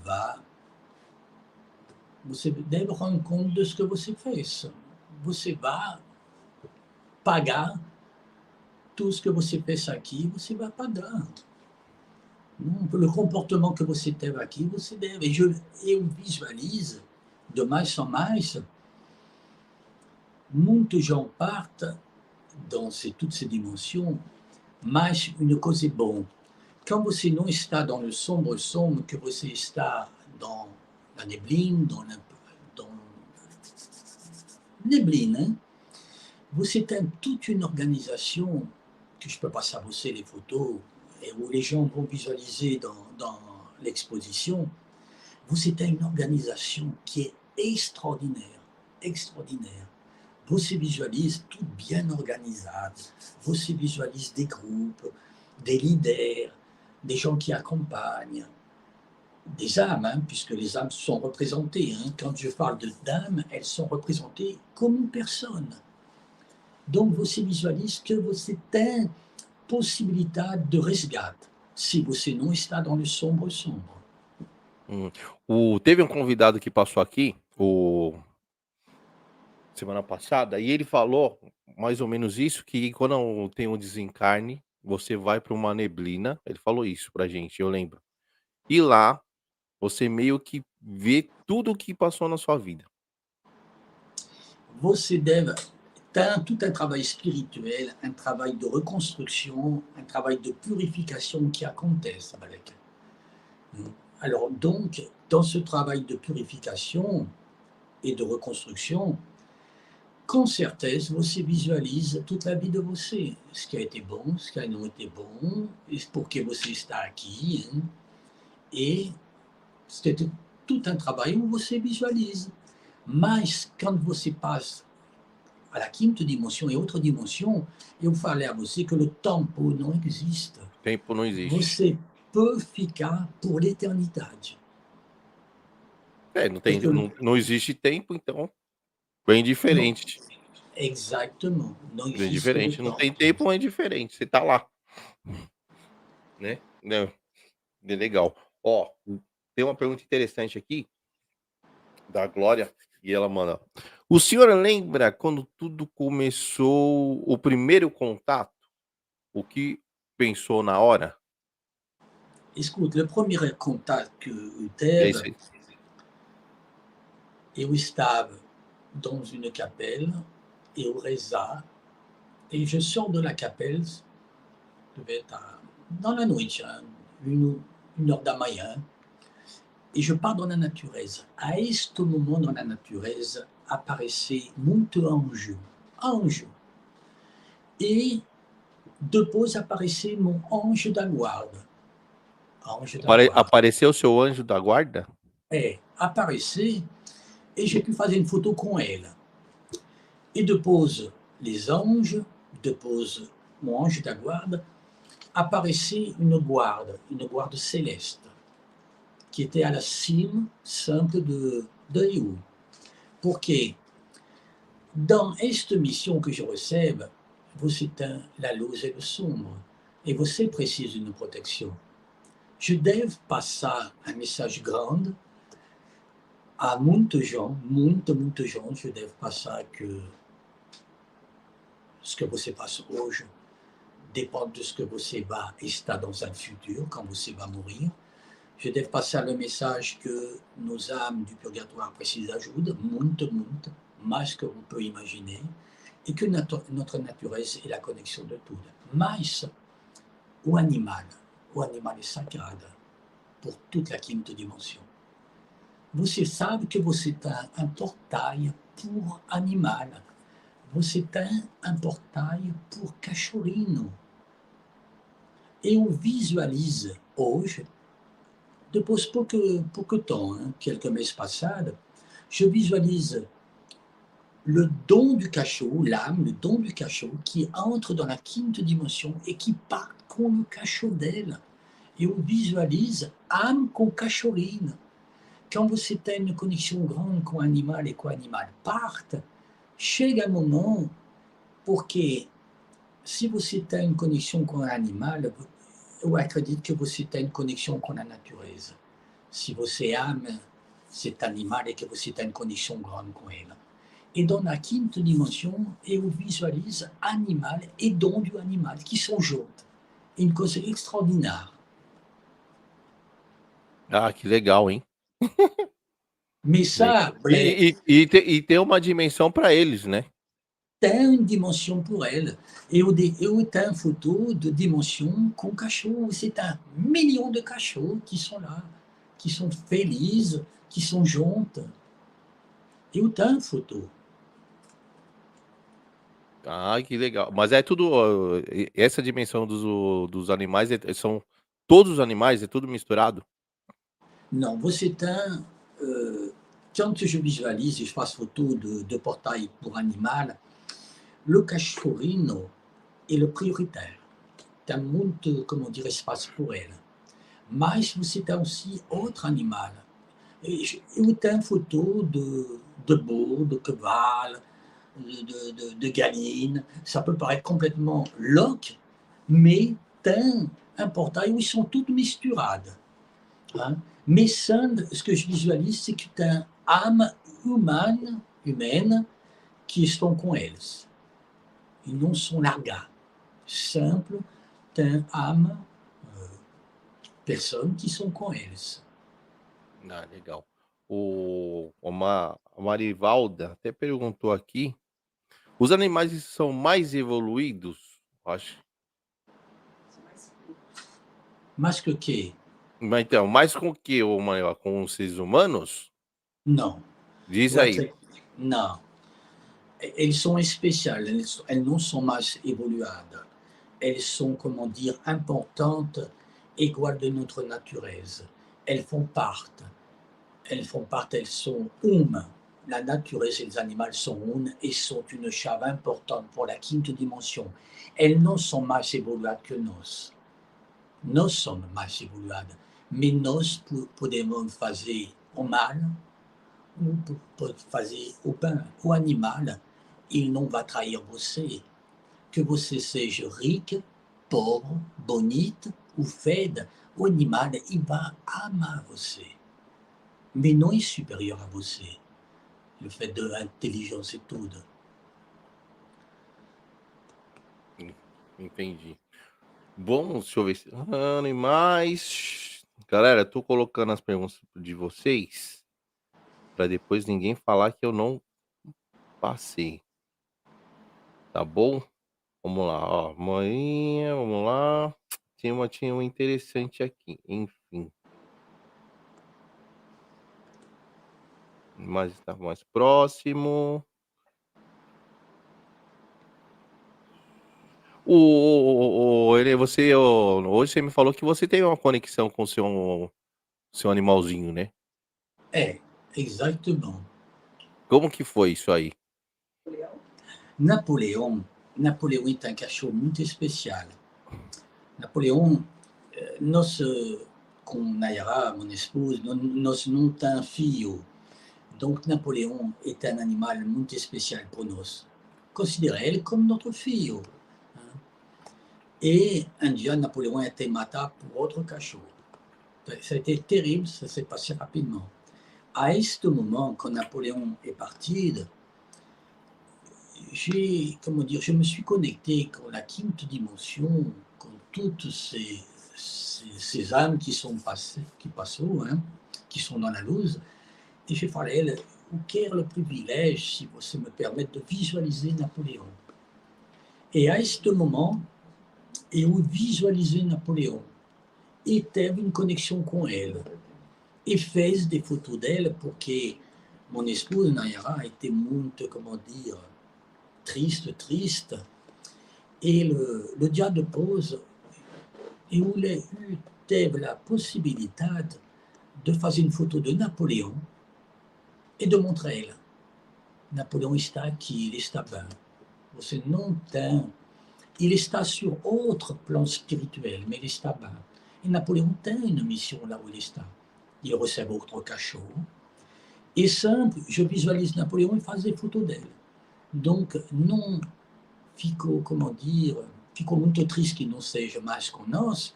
deve rendre compte de ce que você fez. Você vai pagar tudo ce que você fez aqui, você vai pagar. O comportamento que você teve aqui, você deve. Eu visualizo, de mais en mais, muitos gens partent dans toutes ces dimensions, mas uma coisa é bom. Quand você não está dans le sombre, que você está dans la neblina, dans neblina, hein? Você tem toute une organisation, que je peux passer à você les photos, et où les gens vont visualiser dans l'exposition. Você tem une organisation qui est extraordinaire, extraordinaire. Você visualise tout bien organisado, você visualise des groupes, des leaders, des gens qui accompagnent, des âmes, hein, puisque les âmes sont représentées. Hein. Quand je parle d'âmes, elles sont représentées comme une personne. Donc, você visualize que você tem possibilidade de resgate, se você não está dans le sombre. Hum. Teve um convidado que passou aqui, semana passada, e ele falou mais ou menos isso, que quando tem um desencarne, você vai para uma neblina, ele falou isso pra gente, eu lembro. E lá, você meio que vê tudo o que passou na sua vida. Você deve ter tout un travail spirituel, un travail de reconstruction, un travail de purification qui acontece, Balek. Alors donc, dans ce travail de purification et de reconstruction, com certeza você visualiza toute la vie de você, ce qui a été bon, ce qui não été bon, por que você está aqui, hein? Et c'est tout un travail où você visualise. Mas quando você passe à la quinta dimensão e outra dimensão, eu falei a você que o tempo não existe. Tempo não existe. Você pode ficar por l'éternidade. Não tem, Porque não existe tempo, então é não, indiferente. exatamente, não É existe o indiferente, não tem tempo. tempo, é indiferente, você tá lá, né. Não, é legal. Ó, tem uma pergunta interessante aqui, da Glória, e ela manda: "O senhor lembra quando tudo começou, o primeiro contato? O que pensou na hora?" Escuta, le premier contato que eu E aí teve, você eu estava dans une capelle, eu rezar, et je sors de la capelle, devait être dans la noite, hein, une heure da manhã, et je pars dans la natureza. A este moment dans la natureza aparecer muito anjo. E depois aparecer mon anjo da guarda. Anjo da guarda. apareceu o seu anjo da guarda? É, aparecer, e j'ai pu fazer une photo com ela. E depois, les anges, depois mon anjo da guarda, aparecer une guarda céleste, que était à la cime sempre de Rio. Porque dans esta mission que je recebe, você tem la luz e o sombra, e você precisa de uma proteção. Je devo passar un message grande a muita gente, muita gente, je devo passar que ce que você passa hoje dépend de ce que você vai estar dans un futur, quand você vai mourir. Je devo passar le message que nos âmes du purgatoire precisam de ajuda, muito, mais que on peut imaginer, et que notre natureza é a conexão de tudo. Mas o animal é sagrado por toute la quinta dimensão. Você sabe que você tem um portail por animal, você tem um portail por cachorrinho. Eu visualizo hoje, depois pouco temps, hein, quelques meses passados, je visualise le don du cachorro, l'âme, le don du cachorro, qui entre dans la quinta dimensão et qui part com o cachorro dela. Eu visualize âme com cachorrinho. Quand você tem uma conexão grande com o animal e com o animal parte, chega um momento, porque se você tem uma conexão com o animal, eu acredito que você tem conexão com a natureza. Se você ama cet animal e que você tem conexão grande com ela. E dans la quinta dimensão, eu visualizo animal e dom do animal, que são juntos. Uma coisa extraordinária. Ah, que legal, hein. Mais ça, E tem uma dimensão pra eles, né. tem uma dimensão por ela. Eu tenho foto de dimensão com cachorro. Você tem milhões de cachorros que são lá, que são felizes, que são juntos. Eu tenho foto. Ah, que legal. Mas é tudo, essa dimensão dos animais, são todos os animais, é tudo misturado? Não, você tem. Quand je visualise, je faço foto de portail pour animal, le cachorrinho é o prioritaire. Tem muito, como dire, espaço por ela. Mas você tem aussi autre animal. Eu tenho photo de bœuf, de cheval, de galine. Ça peut paraître complètement louche, mais tem un portail où ils sont toutes misturadas. Hein. Mais ce que je visualise, c'est que tem âme humaine qui estão com eles. Ils não sont largas. Simple, tem âme, personnes qui sont com eles. Ah, legal. A Marivalda até perguntou aqui, os animais são mais evoluídos? Acho. Mas que o quê? Mas então, mais com o quê, ô Marivalda? Com os seres humanos? Não. Diz Eu aí. não. Eles são especiais, elles não são mais evoluadas. Elles sont, comment dire, importantes, égales de notre naturesse. Elles font partie. Elles sont une. La naturesse et les animaux sont une et sont une chave importante pour la quinte dimension. Elles non sont más évoluées que nous. Nous sommes más évoluées. Mais nous podemos fazer o mal ou fazer o bem. O animal, il não vai trahir você. Que você seja rico, pobre, bonito ou feio, o animal il va amar você. Mais não é supérieur a você. Le fait de l'intelligence et tudo. Entendi. Bom, deixa eu ver se animais. Galera, tô colocando as perguntas de vocês para depois ninguém falar que eu não passei. Tá bom? Vamos lá, ó. Manhinha, vamos lá. Tinha uma interessante aqui. Enfim. Mas está mais próximo. Hoje você me falou que você tem uma conexão com o seu animalzinho, né? É, exactement. Como que foi isso aí? Napoléon est un cachorro muito especial. Napoléon, nós, com Nayara, mon épouse, nós não temos filho. Donc Napoléon est un animal muito especial pour nous. Considérez ele comme notre filho. Et un dia, Napoléon a été maté pour autre cachorro. Ça a été terrible, ça s'est passé rapidement. À ce moment, quand Napoléon est parti, je me suis connecté avec la quinte dimension, com toutes ces âmes qui passent, hein, qui sont dans la luz, et j'ai falei à elle, o que é le privilège, si você me permette, de visualiser Napoléon. Et à ce moment, eu visualisei Napoléon e teve une connexion com ele. E fez des photos d'elle porque mon épouse, Nayara, était muito, comment dire, triste. Et le dia depois, eu teve la possibilité de fazer une photo de Napoléon et de montrer ele. Napoléon está aqui, ele está bem. Você não tem. Il está sur autre plan spirituel, mais il está bem. Et Napoléon tem une mission là où il está. Il recebe outro cachorro. Et simple, je visualise Napoléon e faço des photos dele. Donc, não fico, comment dire, fico muito triste que não seja mais com nós,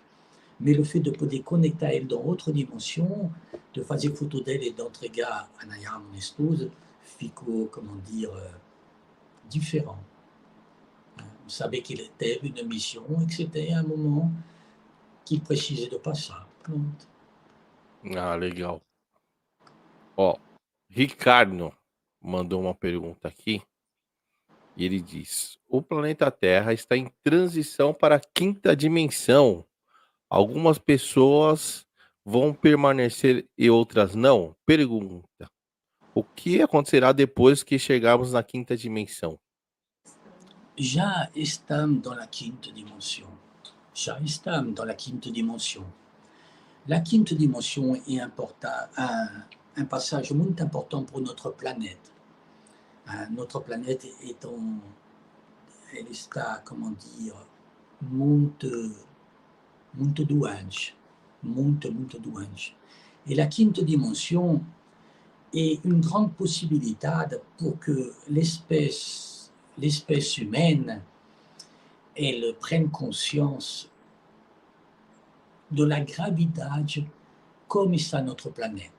mais le fait de poder conectar ele dans autre dimension, de fazer photo dele e d'entregar a Nayara, mon épouse, fico, comment dire, différent. Vous savez qu'il teve une mission e que c'était un moment qu'il precisait de passar. Pronto. Ah, legal. Ó, Ricardo mandou uma pergunta aqui. E ele diz: o planeta Terra está em transição para a quinta dimensão. Algumas pessoas vão permanecer e outras não? Pergunta: o que acontecerá depois que chegarmos na quinta dimensão? Já estamos dans la quinte dimension. Já estamos dans la quinte dimension. La quinte dimension est un passage muito important pour notre planète. Notre planète elle está, comment dire, muito doente. muito, muito doente. E a quinta dimensão é uma grande possibilidade pour que l'espèce humaine elle prenne conscience de la gravité comme está notre planète.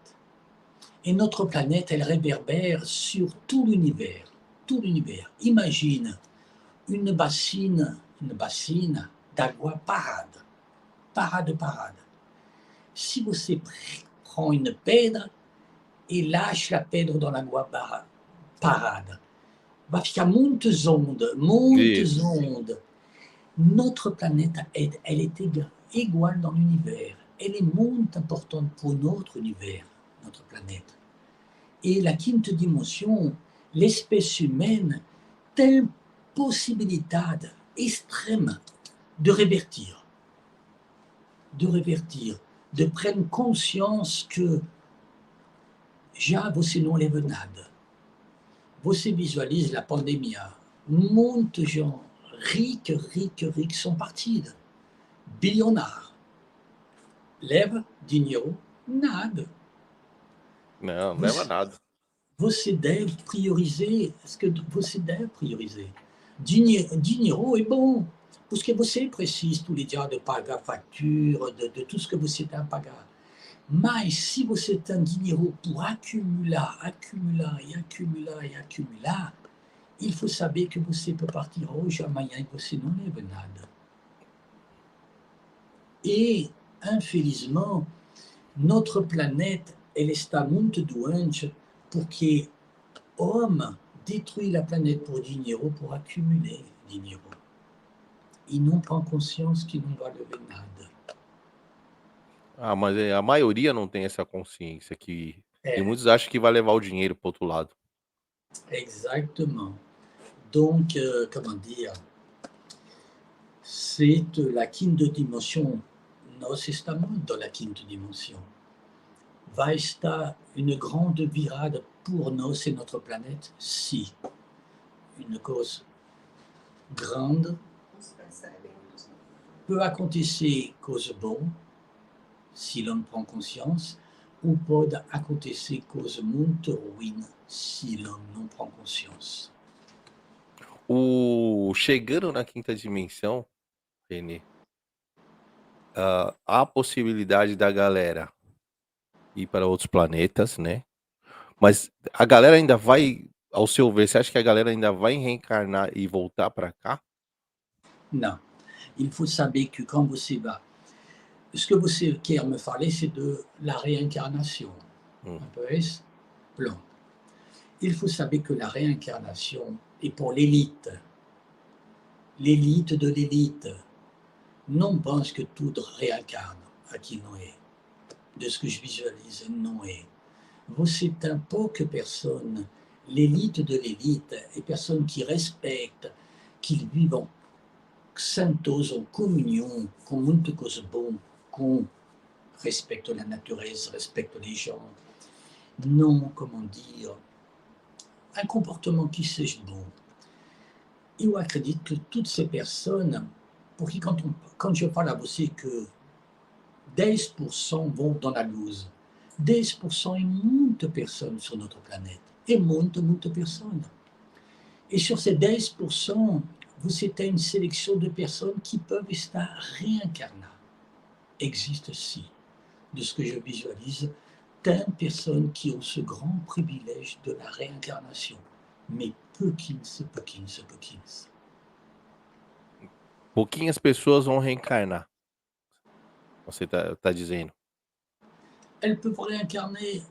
Et notre planète, elle réverbère sur tout l'univers. Tout l'univers. Imagine une bassine d'agua parade. Parade, parade. Si você prend une pedra et lâche la pedra dans l'agua parade, vai ficar muitas Isso. ondes. Notre planète, elle est égale dans l'univers. Elle est muito importante pour notre univers, notre planète. Et la quinte dimension, l'espèce humaine, telle possibilité extrême de révertir, de prendre conscience que já você não leva nada. Você visualise la pandémie. Muitos gens riques sont partis. Billionnaires. Leva dinheiro? Nada. Não, não leva nada. Você deve priorizar. Est-ce que você deve priorizar? Dinheiro é bom, porque você precisa tous les dias de pagar factura, de tout ce que você tem a pagar. Mas se você tem dinheiro pour acumular, il faut saber que você peut partir hoje, amanhã e você não leva nada. Et infelizmente, notre planète, elle está muito doente porque homme détruit la planète pour dinheiro, pour accumuler dinheiro. E não prend conscience que não vai levar nada. Ah, mas a maioria não tem essa consciência que e É, muitos acham que vai levar o dinheiro para outro lado. exactement. Donc, comment dire, c'est la quinte dimension. Nós estamos dans la quinte dimension. Vai estar une grande virade pour nous et notre planète si une cause grande peut acontecer cause bonne si l'homme prend conscience ou pode acontecer cause muito ruim si l'homme não prend conscience. Chegando na quinta dimensão, Renê, há a possibilidade da galera ir para outros planetas, né, mas a galera ainda vai, ao seu ver, você acha que a galera ainda vai reencarnar e voltar para cá? Non. Il faut saber que quand você va, ce que você quer me parler, c'est de la réincarnation. Un peu est plan. Il faut saber que la réincarnation est pour l'élite. L'élite de l'élite. Non pense que tout réincarne aqui não é. De ce que je visualise, não é. Você tem pouca personne. L'élite de l'élite est personnes qui respectent, qui vivent santos en communion, com muita coisa boa, com respectent la natureza, respectent les gens. Non, comment dire, un comportement qui seja bom. Eu acredito que toutes ces personnes, porque quand je parle à você que 10% vont dans la luz, 10% é muita personne sur notre planète, é muita personne. Et sur ces 10%, você tem une sélection de personnes qui peuvent estar réincarnées. Existe sim. De ce que je visualise, tem personnes qui ont ce grand privilège de la réincarnation. Mais pouquinhas. Pouquinhas pessoas vão reencarnar, você tá dizendo. Elles peuvent réincarner,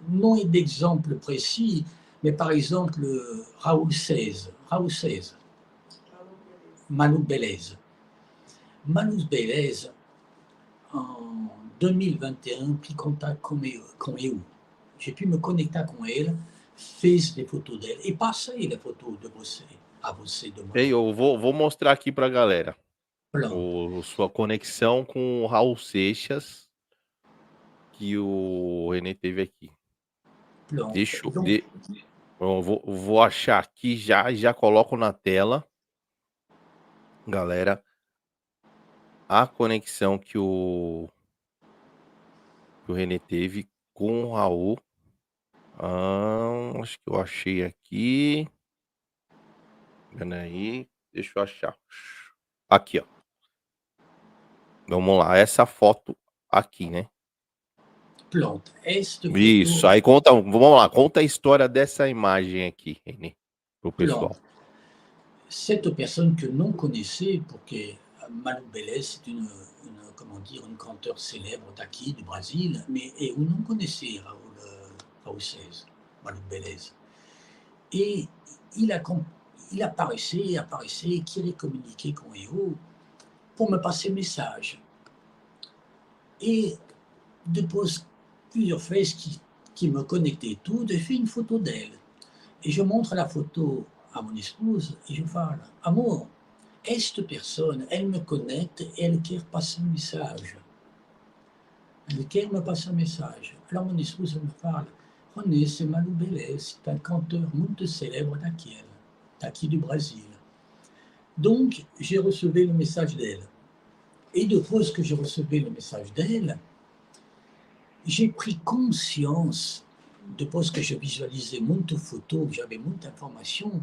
non d'exemple précis, mais par exemple Raoul XVI, Manu Beleza. Manu Beleza, en 2021, pris contact com eu. J'ai pu me connecter com ele, fez des photos dele e passei les photos de você, a você de moi. Ei, eu vou mostrar aqui pra galera Pronto. sua conexão com o Raul Seixas, que o Renê teve aqui. Pronto. Deixa eu Donc, eu vou achar aqui já e já coloco na tela, galera, a conexão que o que o René teve com o Raul. Acho que eu achei aqui. Peraí, deixa eu achar. Aqui, ó. Vamos lá, essa foto aqui, né? Plante. Cette Isso, photo, aí vamos lá, conta a história dessa imagem aqui, René, pro plante. pessoal. Cette personne que non connaissait, pour que Manu Belez, c'est comment dire, une canteur célèbre daqui, du Brésil, mais et on non connaissait Raoul XVI, Manu Belez. Et il, a, il apparaissait, qui communiqué avec eux pour me passer un message. Et depuis plusieurs fois qui me connectait tout, j'ai fait une photo d'elle. Et je montre la photo à mon épouse et je parle, amour, cette personne, elle me connecte et elle quiert passer un message. Elle quiert me passer un message. Alors mon épouse me parle, René, c'est Manu Belez, c'est un canteur muito célèbre daqui du Brésil. Donc, j'ai reçu le message d'elle. Et depuis que j'ai reçu le message d'elle, j'ai pris conscience, depuis que je visualisais beaucoup de photos, que j'avais beaucoup d'informations,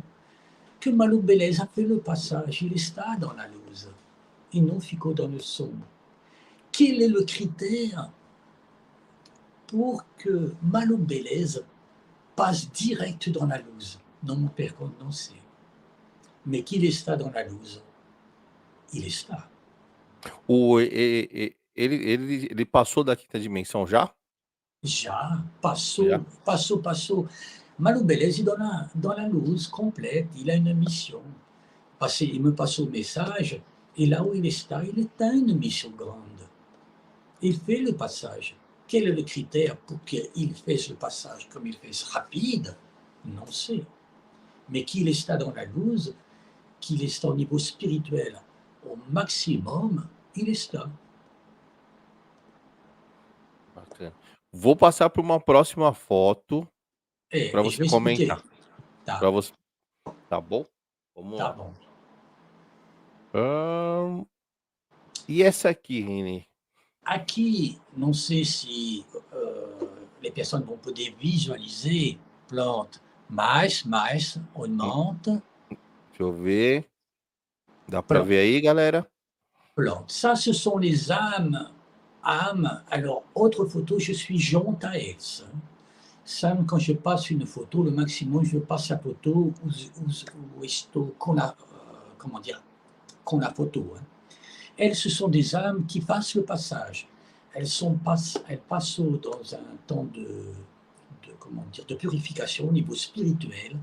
que Manu Belez a fait le passage, il est dans la luz, et non ficou dans le sombre. Quel est le critère pour que Manu Belez passe direct dans la luz? Non, mon père, non sait. Mais qu'il est dans la luz, il est là. Ele passou da quinta dimensão já? Já, Já? passou. Manu Belez est dans la luz complète, il a une mission. Il me passe au message, et là où il a une mission grande. Il fait le passage. Quel est le critère pour qu'il fasse le passage? Comme il fait rapide, non sait. Mais qu'il est dans la luz, qu'il est au niveau spirituel au maximum, il est là. Bacana. Vou passar para uma próxima foto para Et je você vais expliquer. comentar. Para você, tá bom? Vamos Tá lá. bom. E essa aqui, René? Aqui, não sei se les personnes vont poder visualiser plante mais, augmente. Deixa eu ver. Dá para Plante. ver aí, galera? Plante. Ça, ce sont les âmes. Alors, autre photo, je suis Jean Taès. Ça, quand je passe une photo, le maximum, je passe la photo qu'on a, comment dire, qu'on a photo. Hein. Elles, ce sont des âmes qui passent le passage. Elles passent dans un temps de purification au niveau spirituel.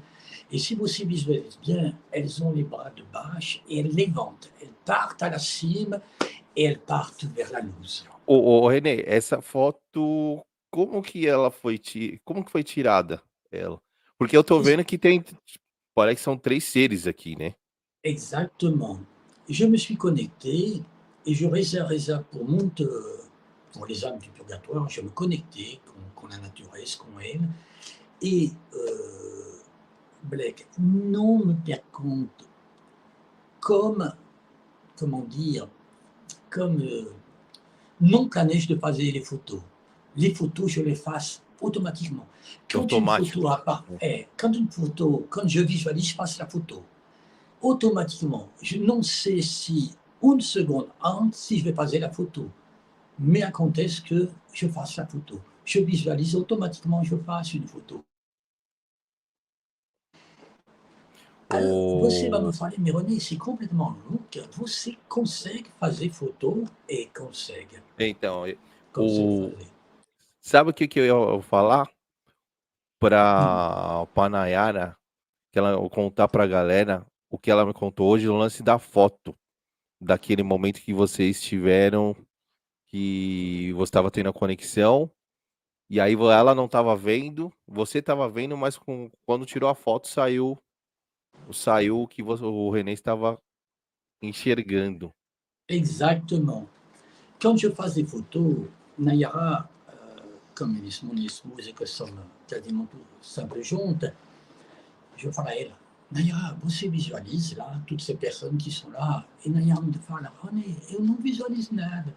Et si vous visualisez bien, elles ont les bras de bâche et elles levantent. Elles partent à la cime et elles partent vers la luz. René, essa foto, como que foi tirada ela? Porque eu tô vendo que parece que são 3 seres aqui, né? Exactement. Je me suis connecté et je réserve pour les âmes du purgatoire, je me connectais com la natureza, com elle, et Black non me pergunte comment dire, comme non planège de fazer les photos. Les photos, je les fasse automatiquement. Quand une photo apparaît, quand je visualise, je fasse la photo. Automatiquement, je ne sais si une seconde entre si je vais passer la photo, mais à quand est-ce que je fasse la photo? Je visualise automatiquement, je fasse une photo. Alors, você vai me falar, mais René, c'est complètement louco. Você consegue fazer foto e consegue. Então, Fazer. sabe o que eu ia falar? Pra Nayara, que ela contar pra galera o que ela me contou hoje, o lance da foto, daquele momento que vocês tiveram, que você estava tendo a conexão, e aí ela não estava vendo, você estava vendo, mas quando tirou a foto saiu o que o René estava enxergando. Exactement. Quand je fais des photos, Nayara, comme mon épouse et que sommes quasiment tout simples juntes, je parle à elle. Nayara, você visualise là toutes ces personnes qui sont là. Et Nayara me parle, René, eu não visualizo nada.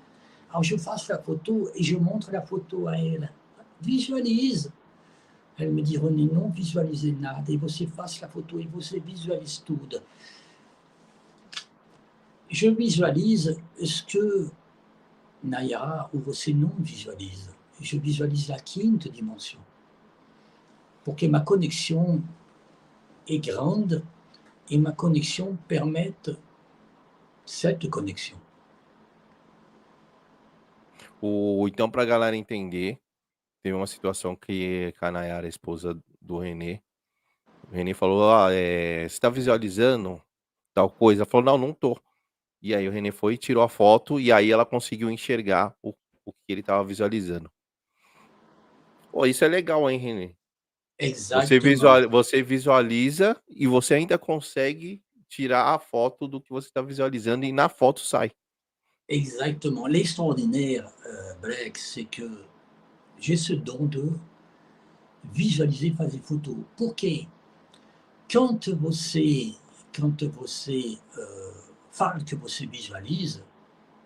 Alors, je fasse la photo et je montre la photo à elle. Visualise. Elle me dit, René, non visualisez nada. E você faz la photo e você visualise tudo. Je visualise ce que Nayara ou você não visualise. Je visualise la quinta dimension. Porque ma connexion est grande et ma connexion permette cette connexion. Então, pra galera entender, teve uma situação que a Nayara, a esposa do René, o René falou: você tá visualizando tal coisa? Ela falou: não, não tô. E aí o René foi e tirou a foto, e aí ela conseguiu enxergar o que ele tava visualizando. Pô, isso é legal, hein, René? Exactement. Você visualiza e você ainda consegue tirar a foto do que você tá visualizando e na foto sai. Exactement. L'extraordinaire, Blake, c'est que j'ai ce don de visualiser, fazer photo. Porque quand você fala que você visualiza,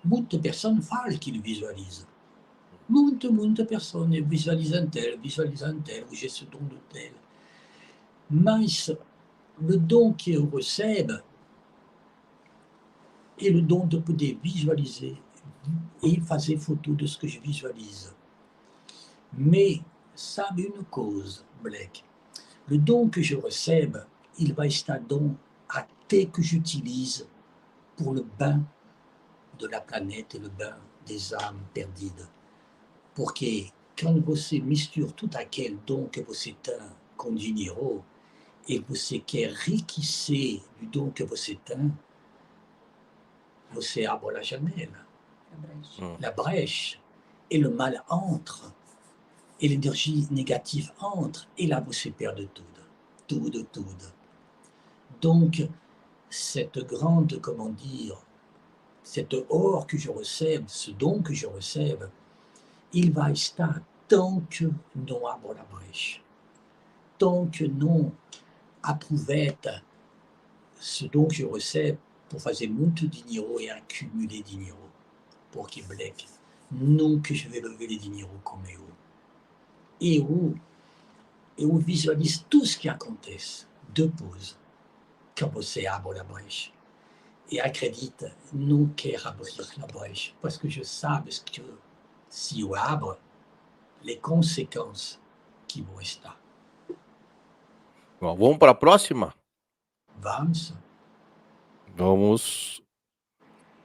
muita personne fala qu'il visualise. Muita personne visualisant tel, ou j'ai ce don de tel. Mas le don que eu recebo est le don de poder visualiser et fazer photo de ce que je visualise. Mais sabe une cause, Blake, le don que je recebo, il va estar don até que j'utilise pour le bain de la planète et le bain des âmes perdidas. Porque quand você mistura tout aquele dom que você tem com dinheiro e você quer enriquecer do dom que você tem, você abre la janela, la brèche, et le mal entre, et l'énergie négative entre, et là você perde tudo. Donc, cette grande, comment dire, cet or que je recève, ce don que je recève, il va estar tant que não abro la brèche, tant que não aproveita ce don que je recève pour fazer muito dinheiro et accumuler dinheiro. Porque, Blake, nunca je vais lever les dinheiro como eu. Eu visualize tout ce qui acontece depois que você abre la brèche. Et acredita, não quer abrir la brèche, parce que je sabe que se eu abro, les conséquences que vão estar. Bom, vamos para a próxima? Vamos. Vamos.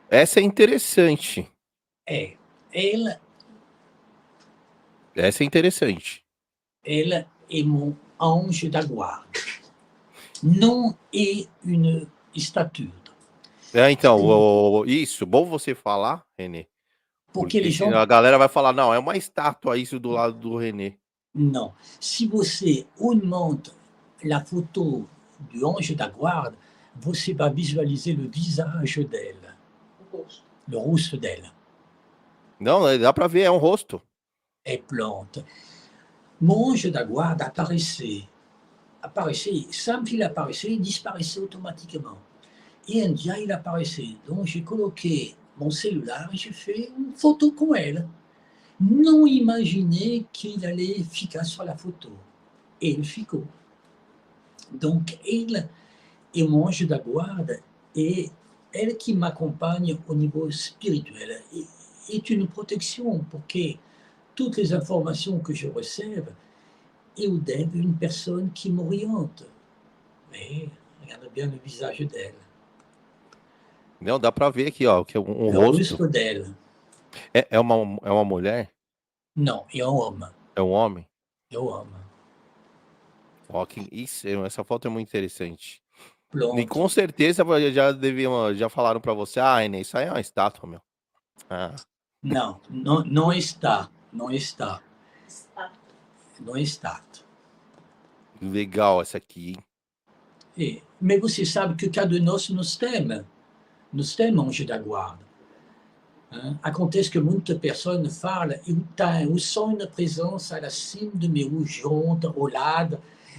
Essa é interessante. Ela Essa é interessante. é mon ange da guarda. Não é uma estatua. Então, isso, bom você falar, René. Porque senão a galera vai falar, não, é uma estátua isso do lado do René. Não. Se você aumenta a foto do anjo da guarda, você vai visualizar o visage dela. O rosto dela. Não, dá para ver, é um rosto. É planta. Mon ange da guarda apparaissait, sempre il apparaissait, il disparaissait automatiquement. Et un dia il apparaissait. Donc j'ai coloqué mon cellulaire et j'ai fait une photo com elle. Não imaginei qu'il allait ficar sur la photo. Et il ficou. Donc ele é mon ange da guarda et elle qui m'accompagne au niveau spirituel est une protection porque toutes les informations que je recève, eu devo une personne qui m'oriente. Mais regarde bien le visage dela. Não, dá pra ver aqui, ó, que é um o rosto. dela. É uma mulher? Não, é um homem. É um homem? É um homem. Ó, essa foto é muito interessante. Pronto. E com certeza já falaram pra você, René, isso aí é uma estátua, meu. Não está. Não está. Não está. Legal essa aqui, hein? Mas você sabe que cada nós nos temos anjo da guarda. Acontece que muitas pessoas falam, eu sou uma presença acima de meu, junto, ao lado,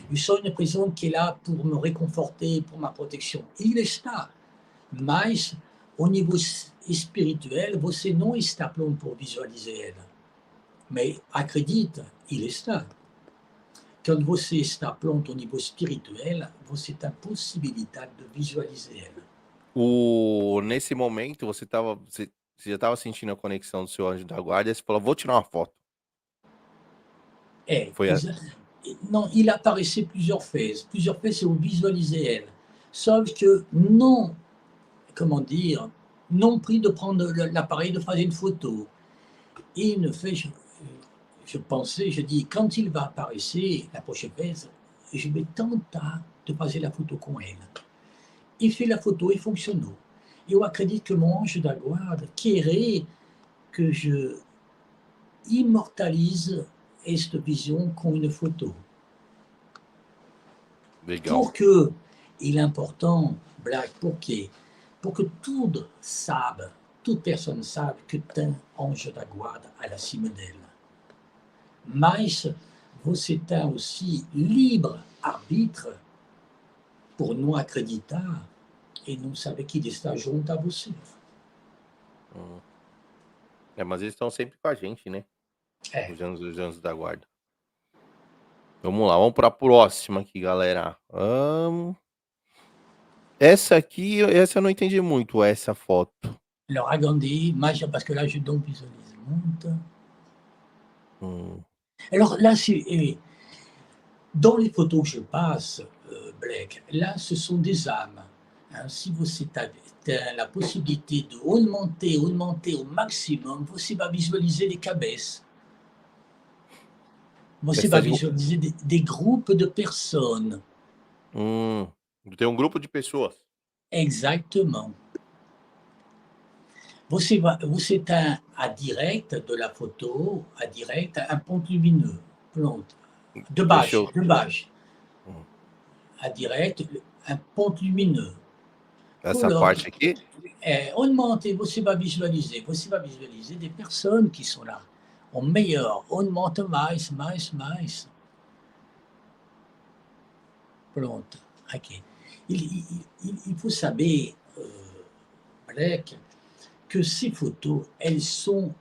eu sou uma presença que é lá pour me réconforter, pour ma protection. Il está, mas Au niveau espirituel, você não está pronto por visualizar ela, mas acredita, ele está. Quando você está pronto ao nível espirituel, você tem a possibilidade de visualizar ela. Nesse momento você já estava sentindo a conexão do seu anjo da guarda, e você falou: "Vou tirar uma foto". É, Foi a não, il apparaissait plusieurs fois, eu visualisais elle. Sauf que non, comment dire, non pris de prendre l'appareil, de faire une photo. Et il ne fait, je pensais, je dis, quand il va apparaître la prochaine fois, je vais tenter de passer la photo com elle. Il fait la photo e funcionou. Eu acredito que mon ange da guarda querer que je immortalise esta vision com une photo. legal. Pour que, il est important, Black, pour que toute personne sabe que tem anjo da guarda acima dela. Mas você tem aussi libre arbitre por não acreditar e não saber que ele está junto a você. Hum. Mas eles estão sempre com a gente, né, É, os anjos da guarda. Vamos lá, vamos pra próxima aqui, galera. Essa eu não entendi muito, essa foto. alors regardez, mas parce que là je donc visualise monte. Hum. Alors là, dans les photos que je passe, Black, là, ce sont des âmes. Hein. Si vous avez la possibilité d'augmenter au maximum, vous va visualiser des cabeças. Você Essa va de visualiser des groupes de personnes. Tem um grupo de pessoas. Exactement. Você tem à direct de la photo, à direct, un ponto lumineux. Pronto. De Deixa baixo, eu de baixo. hum. À direct, un ponto lumineux. Essa parte aqui? Augmenter, você vai visualiser des personnes qui sont là. O meilleur, augmente mais, mais, mais. Pronto, aqui. Il faut saber, Black, que ces photos, elles sont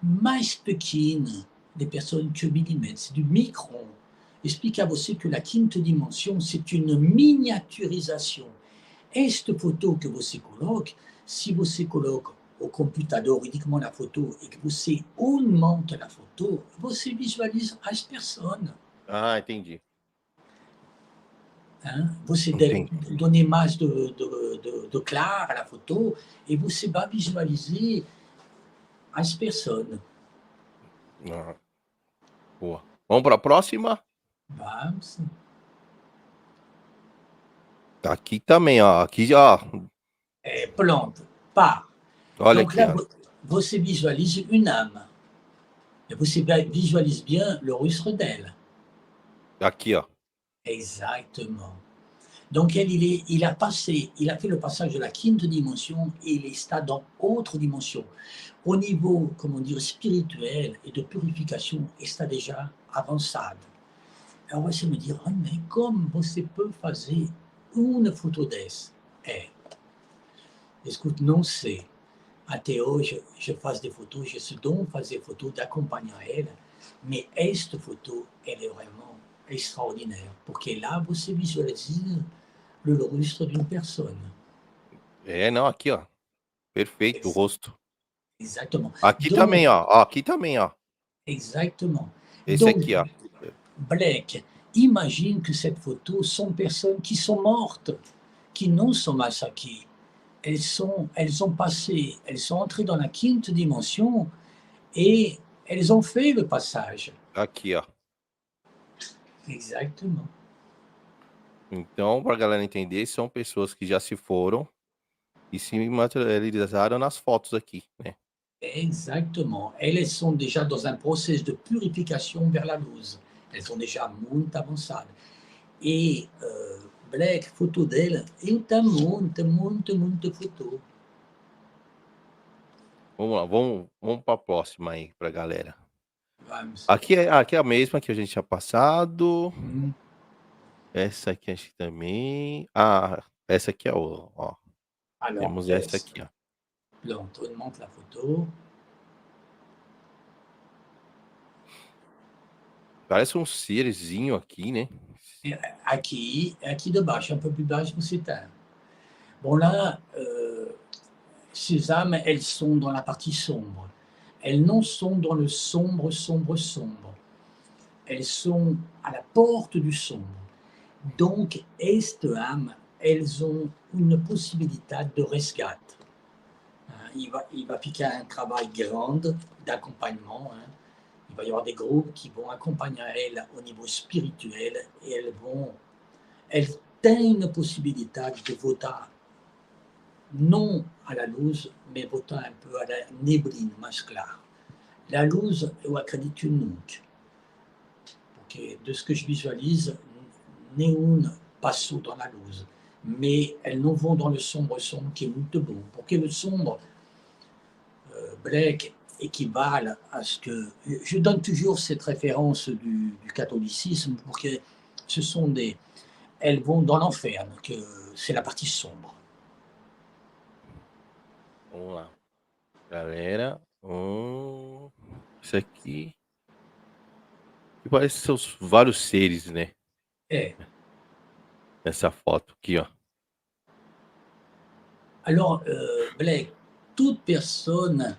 mais pequenas des personnes que millimètres, c'est du micron. Explique à você que la quinta dimensão, c'est une miniaturisation. Esta photo que você coloca, se você coloca au computador uniquement la photo et que você augmente la photo, você visualise as personnes. Ah, entendi. Hein? Você deve Entendi. donner mais de clair à la photo et você vai visualiser as personnes. Ah, boa. Vamos pra próxima? Vamos. Aqui também, ó. Aqui já, ó. Pronto, pá. Olha Donc aqui, là, ó. você visualise une âme. Et você visualise bien le rustre d'elle. Aqui, ó. Exactement. Donc il a fait le passage de la quinta dimension et il está dans autre dimension. Au niveau, comment dire, spirituel et de purification, está déjà avançado. Alors você me dire, mais como você peut fazer uma photo dessa? Escute, não sei. Até hoje, je faço des photos, je sais donc fazer photos d'acompanhar ela, mais esta photo, elle est vraiment extraordinaire, porque là, você visualise le rustre d'une personne. Não, aqui, ó. Perfeito, o rosto. Exactement. Aqui Donc, também, ó. Ó, aqui também, ó. exactement. Esse Donc, aqui, ó. Black, imagine que cette photo sont personnes qui sont mortes, qui non sont massacrées. Elles ont passé, elles sont entrées dans la quinta dimension et elles ont fait le passage. Aqui, ó. Exactement. Então, pra galera entender, são pessoas que já se foram e se materializaram nas fotos aqui, né. Exactement. Elles sont déjà dans un processus de purification vers la luz. Elles sont déjà muito avançadas. Et Black, photo dela, eu tenho muita photo. Vamos lá, vamos pra próxima aí, pra galera. Vamos. Aqui é a mesma que a gente tinha passado. Hum. Essa aqui acho que também. Ah, essa aqui é ó. Alors, Temos essa aqui, ó. Pronto, on monte la photo. Parece um serzinho aqui, né? Aqui de baixo, un peu plus bas, vous éteins. Bon, là, ces âmes, elles sont dans la partie sombre. Elles non sont dans le sombre, sombre, sombre. Elles sont à la porte du sombre. Donc, cette âme, elles ont une possibilité de rescate. Il va piquer un travail grand d'accompagnement. Il va y avoir des groupes qui vont accompagner elles au niveau spirituel et elles têm une possibilité de voter non à la luz, mais voter un peu à la neblina mais clara. La luz, eu acredito nunca. Porque de ce que je visualise, nenhum passou dans la luz. Mais elles non vont dans le sombre qui est muito bon. Porque le sombre, Black, équivalent à ce que... Je donne toujours cette référence du catholicisme pour que ce sont des... Elles vont dans l'enfer, que c'est la partie sombre. Vamos lá. Galera, isso aqui... Que parece ser os vários seres, né? É. Nessa foto aqui, ó. Alors, Blake, toute personne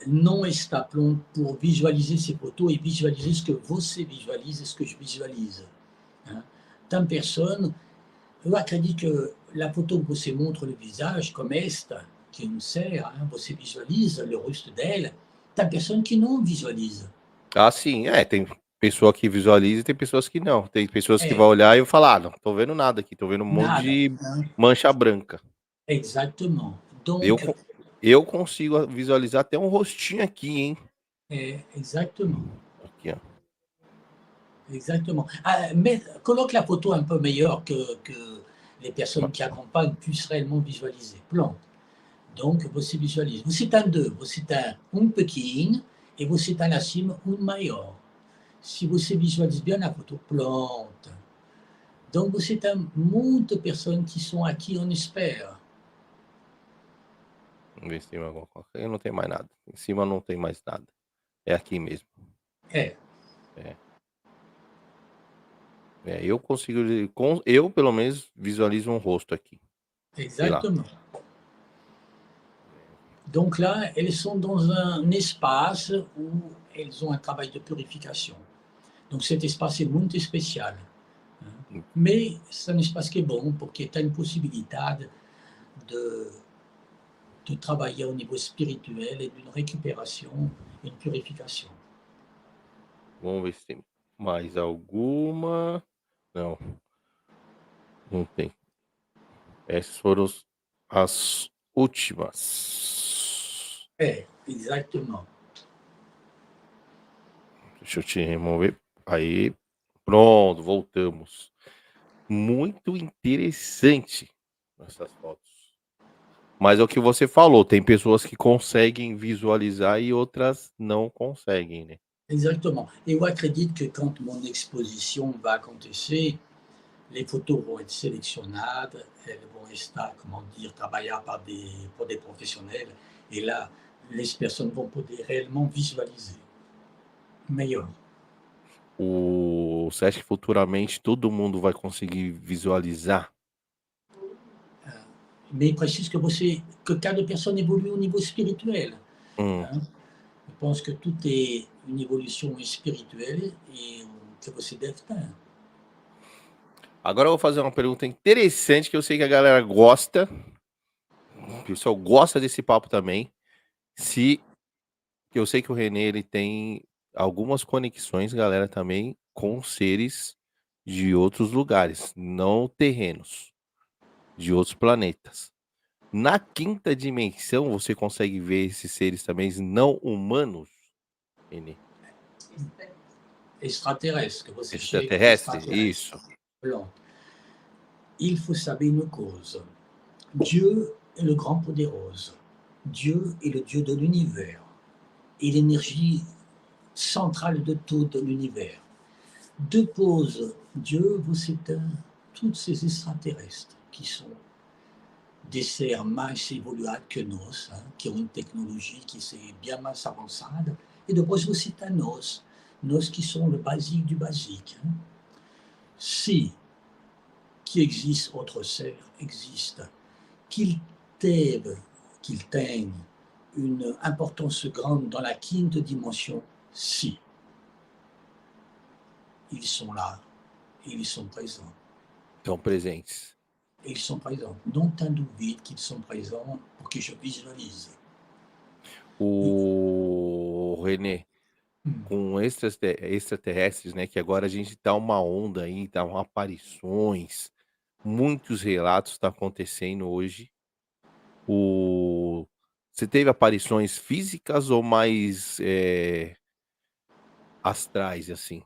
não está pronto pour visualiser ces photos et visualiser ce que você visualise et ce que je visualise. Hein? Tant personne, eu acredito que la photo que você montre le visage, comme esta, qui est une serre, hein, você visualise le rosto dela, tant personne qui não visualise. Ah, sim. É, tem pessoa que visualiza e tem pessoas que não. Tem pessoas que É, vão olhar e falar, ah, não tô vendo nada aqui, tô vendo um monte nada. de Hein? mancha branca. Exactement. Eu, Donc, eu consigo visualizar até um rostinho aqui, hein? exactement. Aqui, ó. Exactement. Ah, mais colloque la photo un peu meilleure que les personnes qui accompagnent puissent réellement visualiser. Plante. Donc, você visualise. Você tem dois. Você tem pequeno e você tem acima maior. Se você visualise bien la photo, plante. Donc, você tem muitas pessoas que sont aqui en espera. Vamos ver se tem alguma coisa. Aí não tem mais nada. Em cima não tem mais nada. É aqui mesmo. É. Eu consigo... Eu, pelo menos, visualizo um rosto aqui. Exactement. Donc là, elles sont dans un espace où elles ont un travail de purification. Donc cet espace est muito spécial. Mais c'est un espace qui est bon pour qu'il y ait une possibilité de travailler au niveau spirituel et d'une récupération et une purification. Vamos ver se tem mais alguma. Não. Não tem. Essas foram as últimas. É, exactement. Deixa eu te remover. Aí. Pronto, voltamos. Muito interessante essas fotos. Mas é o que você falou, tem pessoas que conseguem visualizar e outras não conseguem, né? Exactement. Et eu acredito que quand mon exposition va acontecer, les photos vont être sélectionnées, elles vont estar, comment dire, travaillées pour des professionnels. Et là, les personnes vont pouvoir réellement visualiser. Melhor. Você acha que futuramente todo mundo vai conseguir visualizar? Mais précise que cada personne évolue au niveau spirituel. Hein? Je pense que tout est une évolution spirituelle et que você deve ter. Agora eu vou fazer uma pergunta interessante que eu sei que a galera gosta. O pessoal gosta desse papo também. Eu sei que o René ele tem algumas conexões, galera, também com seres de outros lugares, não terrenos, de outros planetas. Na quinta dimensão, você consegue ver esses seres também não humanos, René? Extraterrestre, que você Extraterrestre? Isso. Pronto. Il faut saber une cause. Dieu est le grand poderoso. Dieu est le Dieu de l'univers et l'énergie centrale de tout l'univers. Depose Dieu, vous êtes tous ces extraterrestres qui sont de ser mais evoluído que nós, que é uma tecnologia que é bem mais avançada, e depois você tem nós que somos o básico do básico. Se que existe outro ser, existe, qu'il teve, qu'il tem une importance grande dans la quinta dimension, si, ils sont là, ils sont présents. Estão presentes. Ils sont présents. Não tem dúvida qu'ils sont présents porque je visualise. E, O Renê, hum, com extraterrestres, né, que agora a gente tá uma onda aí, tá aparições, muitos relatos tá acontecendo hoje. O Você teve aparições físicas ou mais, astrais, assim?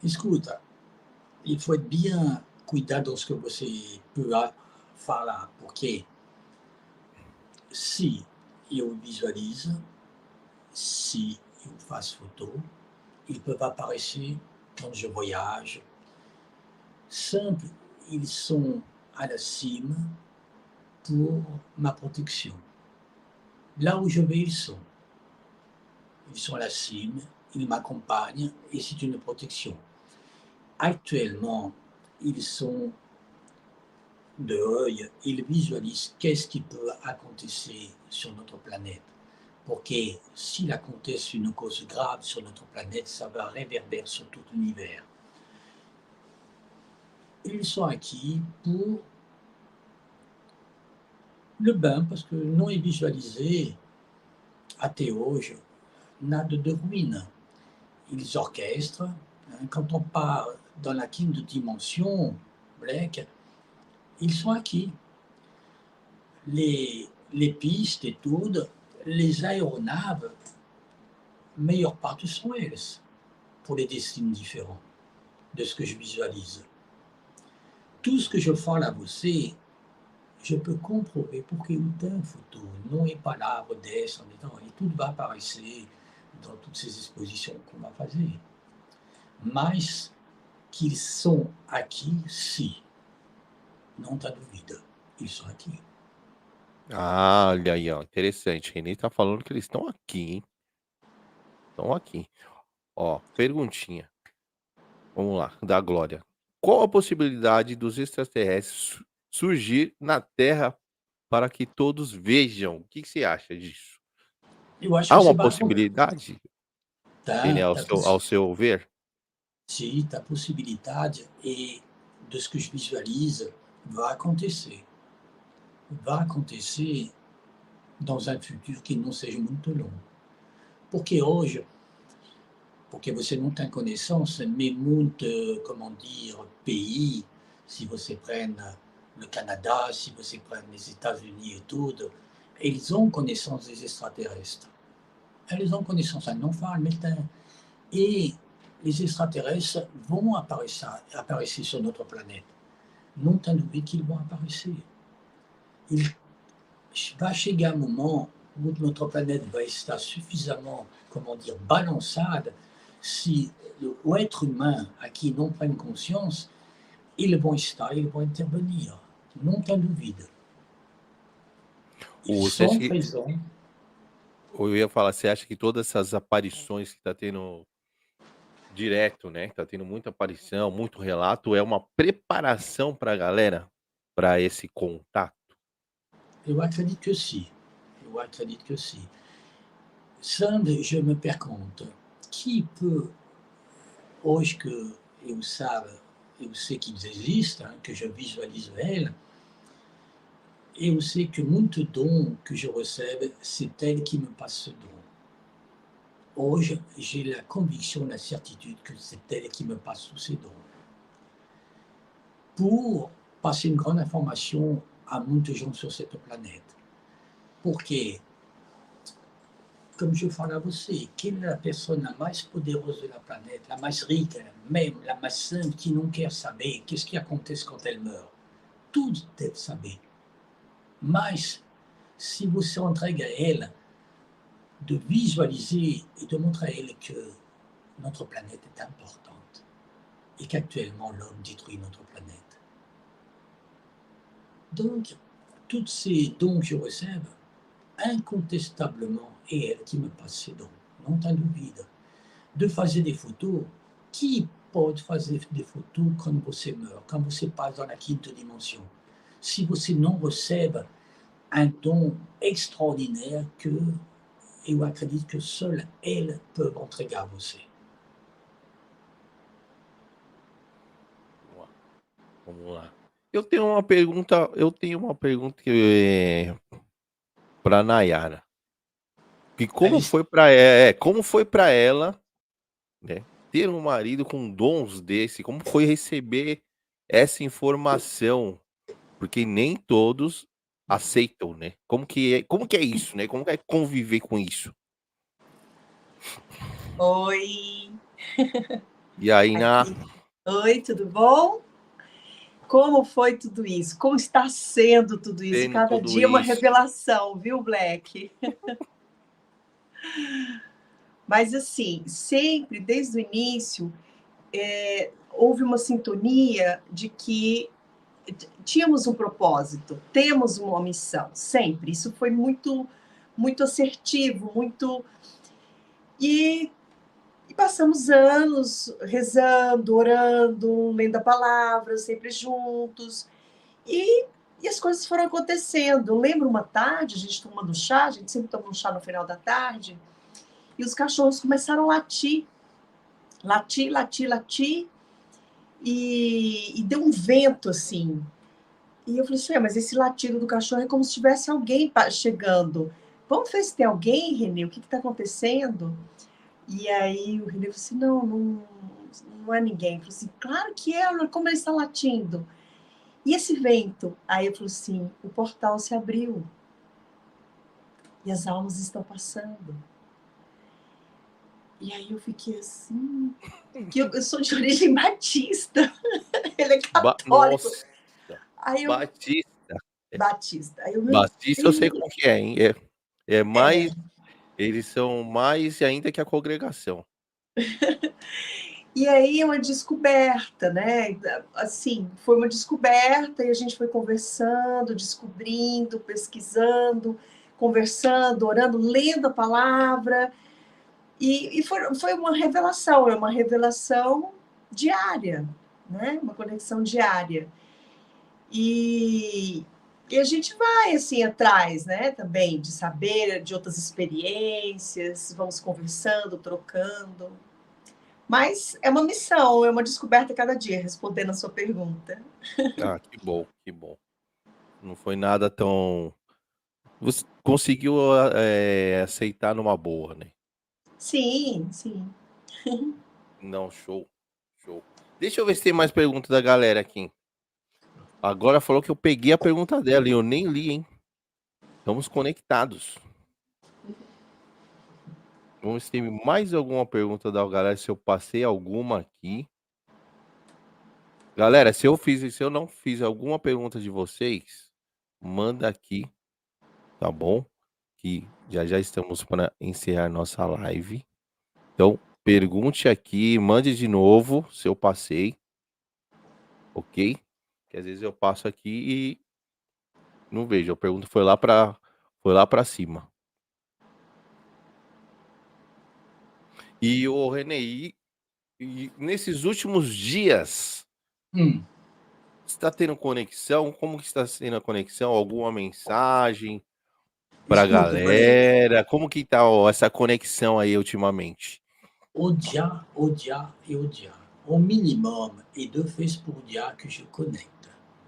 escuta, il faut être bien cuidado com o que você falar, porque se eu visualizo, se eu faço photo, ils peuvent apparaître quand je voyage. Simple, ils sont à la cime pour ma protection. Là où je vais, ils sont. Ils sont à la cime, ils m'accompagnent et c'est une protection. Actuellement, ils sont dehors, ils visualisent qu'est-ce qui peut acontecer sur notre planète. Pour que s'il acontece une cause grave sur notre planète, ça va réverbérer sur tout l'univers. Ils sont acquis pour le bain, parce que non est visualisé, até hoje, nada de ruine. Ils orchestrent. Quand on part dans la quinte dimension, Black, ils sont acquis. Les pistes et tout, les aéronaves, meilleure partie sont elles, pour les destins différents de ce que je visualise. Tout ce que je fais là, você, je peux comprover pour qu'il y ait une photo, non et pas l'arbre d'être, et tout va apparaître dans toutes ces expositions qu'on va faire. Mais qu'ils sont acquis, si. Não está dúvida, ils sont acquis. Ah, olha aí, ó, interessante. Renê tá falando que eles estão aqui, hein, estão aqui. Ó, perguntinha, vamos lá, da Glória. Qual a possibilidade dos extraterrestres surgir na Terra para que todos vejam? O que que você acha disso? Eu acho Há que você uma vai. possibilidade, Renê, Tá, tá, ao seu ver? sim, tá possibilidade e dos que visualiza vai acontecer. Vai acontecer dans un futur que não seja muito longo. Porque hoje, porque você não tem connaissance, mais muito, comment dire, pays, se você prenne le Canada, se você prenne les États-Unis et tout, ils ont connaissance des extraterrestres. Eles ont connaissance, elles não falam, mais tem. Et les extraterrestres vão apparaître sur notre planète. Não tem dúvida qu'ils vão apparaître. Il va chegar un moment où notre planète va estar suffisamment, comment dire, balançada, si l'être humain à qui não prenne conscience, ils vont estar, ils vont intervenir. Não tem dúvida. Ils Você acha sont que présents. eu ia falar, você acha que todas essas aparições que tá tendo direto, né, tá tendo muita aparição, muito relato, é uma preparação pra galera, pra esse contato? Eu acredito que sim. Eu acredito que sim. Sand, je me pergunto, qui peut, hoje que eu sei que eles existem, que je visualize elles, eu sei que muito dom que je recebe, c'est elle qui me passe ce don. Hoje, j'ai la conviction, la certitude que c'est elle qui me passe tous ces dons. Pour passer une grande information à muita gens sur cette planète. Porque, comme je falo a você, quelle est la personne la mais poderosa da planète, la mais rica, même la mais simple, qui não quer saber qu'est-ce qui acontece quand elle meurt? Tudo deve saber. Mas, se você entrega a ela, de visualiser et de montrer à elle que notre planète est importante et qu'actuellement l'homme détruit notre planète. Donc, tous ces dons que je recève, incontestablement, é elle qui me passe ces dons, não tenha dúvida. De fazer des photos, qui pode fazer des photos quando você meurt, quand você passe dans la quinta dimensão? Se você não recebe un don extraordinaire que eu acredito que seul elles peuvent entregar a você. Vamos lá. Eu tenho uma pergunta para Nayara. Que como foi para ela, né, ter um marido com dons desse? Como foi receber essa informação? Porque nem todos aceitam, né? Como que é isso, né? Como que é conviver com isso? Oi. E aí, Oi, tudo bom? Como foi tudo isso? Como está sendo tudo isso? Sendo Cada tudo dia uma isso. revelação, viu, Black? Mas assim, sempre, desde o início, houve uma sintonia de que tínhamos um propósito, temos uma missão, sempre. Isso foi muito, muito assertivo, muito... E passamos anos rezando, orando, lendo a palavra, sempre juntos. E as coisas foram acontecendo. Eu lembro uma tarde, a gente tomando chá, a gente sempre toma um chá no final da tarde, e os cachorros começaram a latir. Latir, latir, latir. E deu um vento, assim. E eu falei assim, mas esse latido do cachorro é como se tivesse alguém chegando. Vamos ver se tem alguém, Renê? O que está acontecendo? E aí o Renê falou assim, não é ninguém. Eu falei assim, claro que é, como ele está latindo. E esse vento? Aí eu falei assim, o portal se abriu. E as almas estão passando. E aí eu fiquei assim... que eu sou de origem batista. Ele é católico. Nossa, Aí eu, Batista. Batista. Aí eu, Batista eu sei como que é, hein? É mais... Eles são mais ainda que a congregação. E aí é uma descoberta, né? Assim, foi uma descoberta e a gente foi conversando, descobrindo, pesquisando, conversando, orando, lendo a palavra. E foi uma revelação, é uma revelação diária, né? Uma conexão diária. E a gente vai, assim, atrás, né? Também de saber de outras experiências, vamos conversando, trocando. Mas é uma missão, é uma descoberta a cada dia, respondendo a sua pergunta. Ah, que bom, que bom. Não foi nada tão... Você conseguiu aceitar numa boa, né? Sim, sim. Não, show, show. Deixa eu ver se tem mais perguntas da galera aqui. Agora falou que eu peguei a pergunta dela e eu nem li, hein? Estamos conectados. Vamos ver se tem mais alguma pergunta da galera, se eu passei alguma aqui. Galera, se eu não fiz alguma pergunta de vocês, manda aqui, tá bom? Que já estamos para encerrar nossa live. Então, pergunte aqui, mande de novo se eu passei, ok? Que às vezes eu passo aqui e não vejo. A pergunta foi lá para cima. E o Renê, e nesses últimos dias, está tendo conexão? Como que está sendo a conexão? Alguma mensagem pra Escuta, galera? Como que tá essa conexão aí ultimamente? odiar, odiar et odiar. Au minimum, et 2 vezes por dia que je connecte.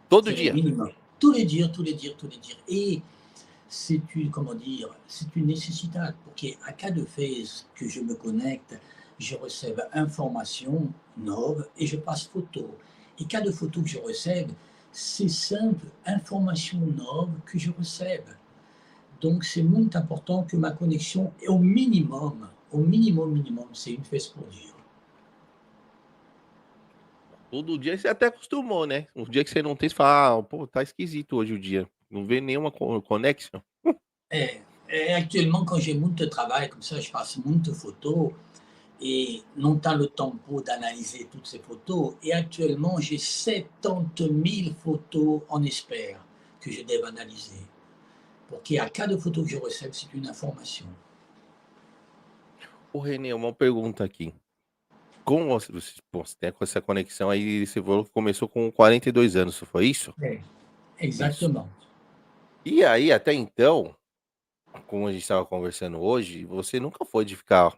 Todo C'est le dia? minimum. Tous les dias, tous les dias, tous les dias. Et c'est une, comment dire, c'est une nécessité, parce qu'à cada vez que je me connecte, je recève information neuve et je passe photo. Et cada photo que je recève, c'est simple, information neuve que je recève. Donc c'est muito important que ma connexion est au minimum, c'est une vez por dia. Todo dia você até acostumou, né? Um dia que você não tem, você fala, pô, tá esquisito hoje o dia. Não vê nenhuma conexão. Actuellement, quand j'ai muito travail comme ça, je passe muito photos et non pas le tempo d'analyser toutes ces photos. Et actuellement, j'ai 70 000 photos en espère que je dois analyser. Porque a cada photo que je recebo, c'est une information. Ô Renê, uma pergunta aqui. Como você pô, você tem com essa conexão aí, você falou que começou com 42 anos, foi isso? É, Isso. exactement. E aí, até então, como a gente estava conversando hoje, você nunca foi de ficar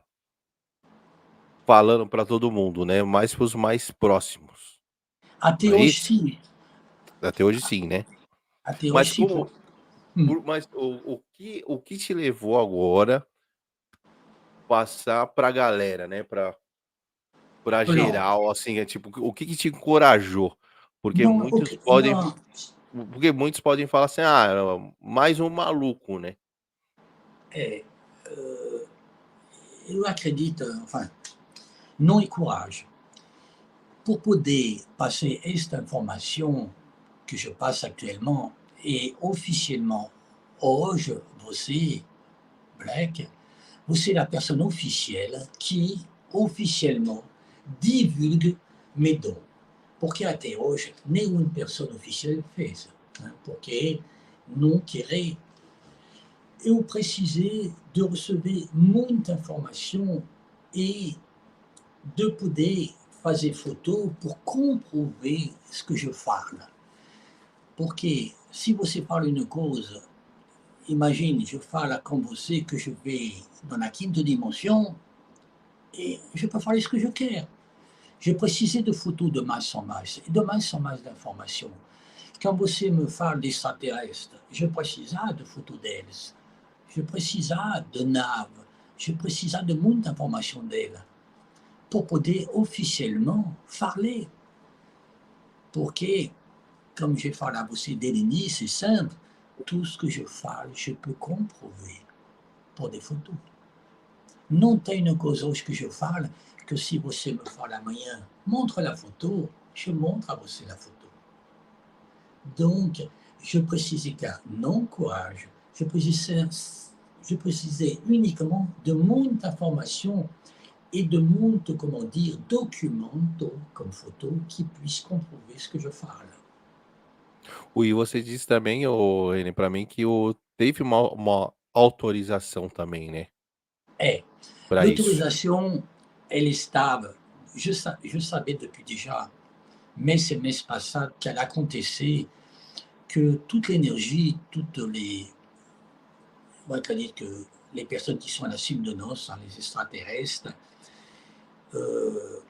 falando pra todo mundo, né, mais para os mais próximos, Até não é hoje, isso? sim. Até hoje sim, né. Até hoje, Mas sim. como mas o que te levou agora passar pra galera, né, pra Não, geral, assim, é tipo, o que te encorajou? Porque não, muitos podem não, porque muitos podem falar assim: "Ah, mais um maluco", né. é, eu acredito, enfin, não é coragem. Pour poder passer esta information que je passe actuellement et officiellement, hoje, você, Black, você é la personne officielle qui, officiellement, divulgue mes dons. Porque até hoje, nenhuma pessoa oficial fez. Né? Porque não querer. Eu precisei de receber muita informação e de poder fazer photo pour comprover ce que je fale. Porque se você fala uma coisa, imagine, je fale com você que je vais dans la quinta dimensão et je peux faire ce que je quero. Je précisais de photos de mais en mais, et de mais en mais d'informations. Quand você me fala d'extraterrestres, je precisar de photos deles. Je precisar de naves. Je precisar de muita informação deles. Pour poder officiellement parler. Porque, comme j'ai parlé à você dès l'initial, c'est simple, tout ce que je fale, je peux comprover por des photos. Não tem uma coisa hoje que je fale que se você me fala amanhã, montre la photo, je montre à você la photo. Donc, je précisais car non courage, je précisais uniquement de muita information et de muito, comment dire, documento comme photo qui puisse comprover ce que je fale. E você disse também, ô Renê, pra mim que teve uma autorização também, né, É, pra isso. l'autorisation, elle estava, je savais depuis déjà, mais c'est mês passado qu'elle aconteceu que toute l'énergie, toutes les, on va dire que les personnes qui sont à la cime de noces, hein, les extraterrestres, euh,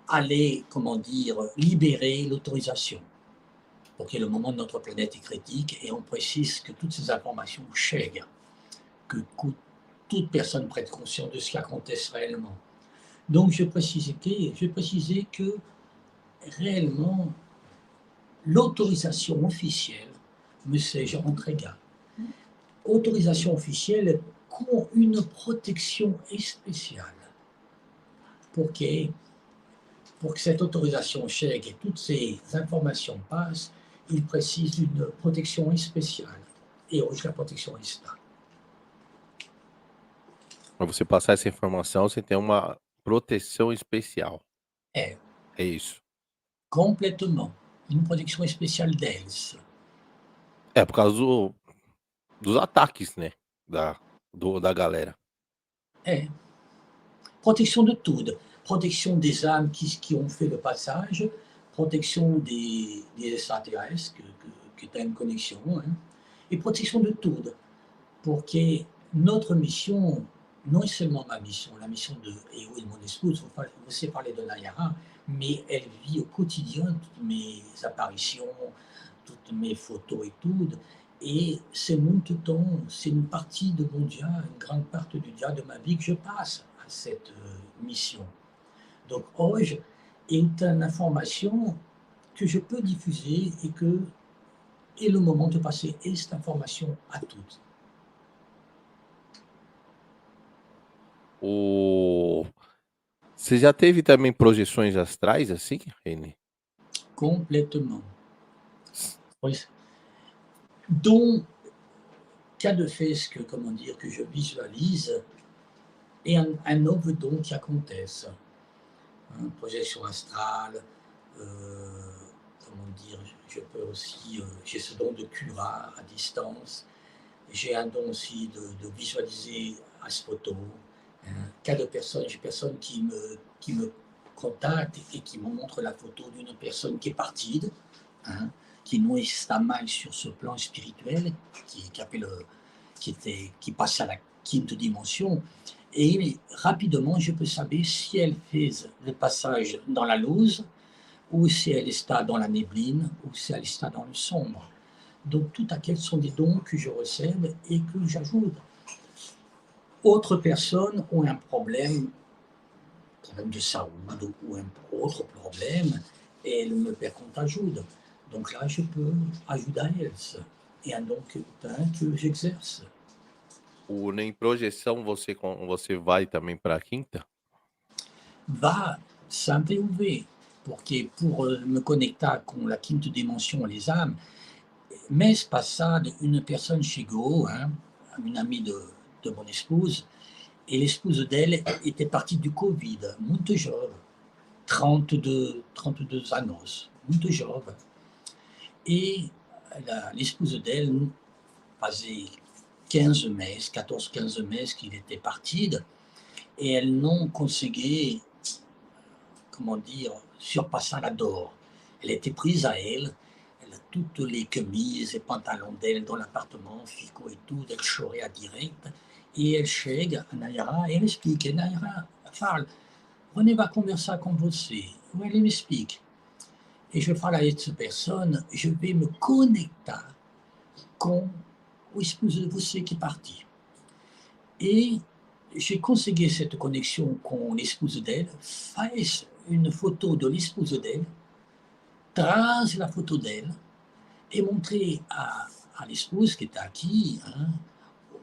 allaient, comment dire, libérer l'autorisation. Pour que le moment de notre planète est critique et on précise que toutes ces informations cheguent, que toute personne prenne conscience de ce qui acontece réellement. Donc je précisais que réellement l'autorisation officielle me seja entregue. Autorisation officielle com une protection spéciale. Pour que cette autorisation chegue et toutes ces informations passent, il précise une protection spéciale. Et hoje a proteção está. Pra você passar essa informação, você tem uma proteção especial. É, É isso. complètement. Une protection spéciale deles. É, por causa dos ataques, né, da galera. É. Protection de tudo. Protection des âmes qui ont fait le passage, protection des extraterrestres que têm une connexion, hein, et protection de tudo. Porque notre mission, non seulement ma mission, la mission de Eo et de mon épouse, você parlait de Nayara, mais elle vit au quotidien toutes mes apparitions, toutes mes photos et tout. Et c'est muito temps, c'est une partie de mon dia, une grande partie du dia de ma vie que je passe à cette mission. Donc hoje, est une information que je peux diffuser et que est le moment de passer cette information à toutes. Você já teve também projeções astrais, assim, Renê? Complètement. Oui. Dont cas de fait que, comment dire, que je visualise et un novo don qui acontece. Hein, projection astrale, comment dire, je peux aussi, j'ai ce don de cura à distance. J'ai un don aussi de visualiser as photos. Cas de personnes, j'ai personne qui me contacte et qui me montre la photo d'une personne qui est partie, hein, qui non está mal sur ce plan spirituel, qui passe à la quinte dimension. Et rapidement, je peux savoir si elle fait le passage dans la luz, ou si elle est dans la nébline, ou si elle est dans le sombre. Donc, tout à quels sont des dons que je recèle et que j'ajoute. Autres personnes ont un problème de saúde ou un autre problème, et elles me perguntam ajuda. Donc là, je peux ajudar eles. É um dom que eu tenho, que j'exerce. Em projeção, você vai também para a quinta? Va sempre ouvir, porque pour me connectar com a quinta dimensão, les âmes, mês passado, uma pessoa chegou, hein, une amie de mon épouse, et l'épouse d'elle était partie du Covid, muito jovem, 32 anos, muito jovem. Et l'épouse d'elle faisait 15 meses, 14, 15 meses qu'il était parti, et elle n'ont consegué, comment dire, surpasser la dor. Elle était prise à elle a toutes les chemises et pantalons d'elle dans l'appartement, fico et tout, elle chorait à direct, et elle chega a Nayara, et elle explique, et Nayara fala, René va conversar com você, ou elle m'explique. Et je falo a cette personne, je vais me connectar com o esposo de você qui est parti. Et j'ai consegué cette connexion com l'espouse d'elle, faz une photo de l'espouse d'elle, traz la photo d'elle, et montrer à l'espouse qui est aqui, hein,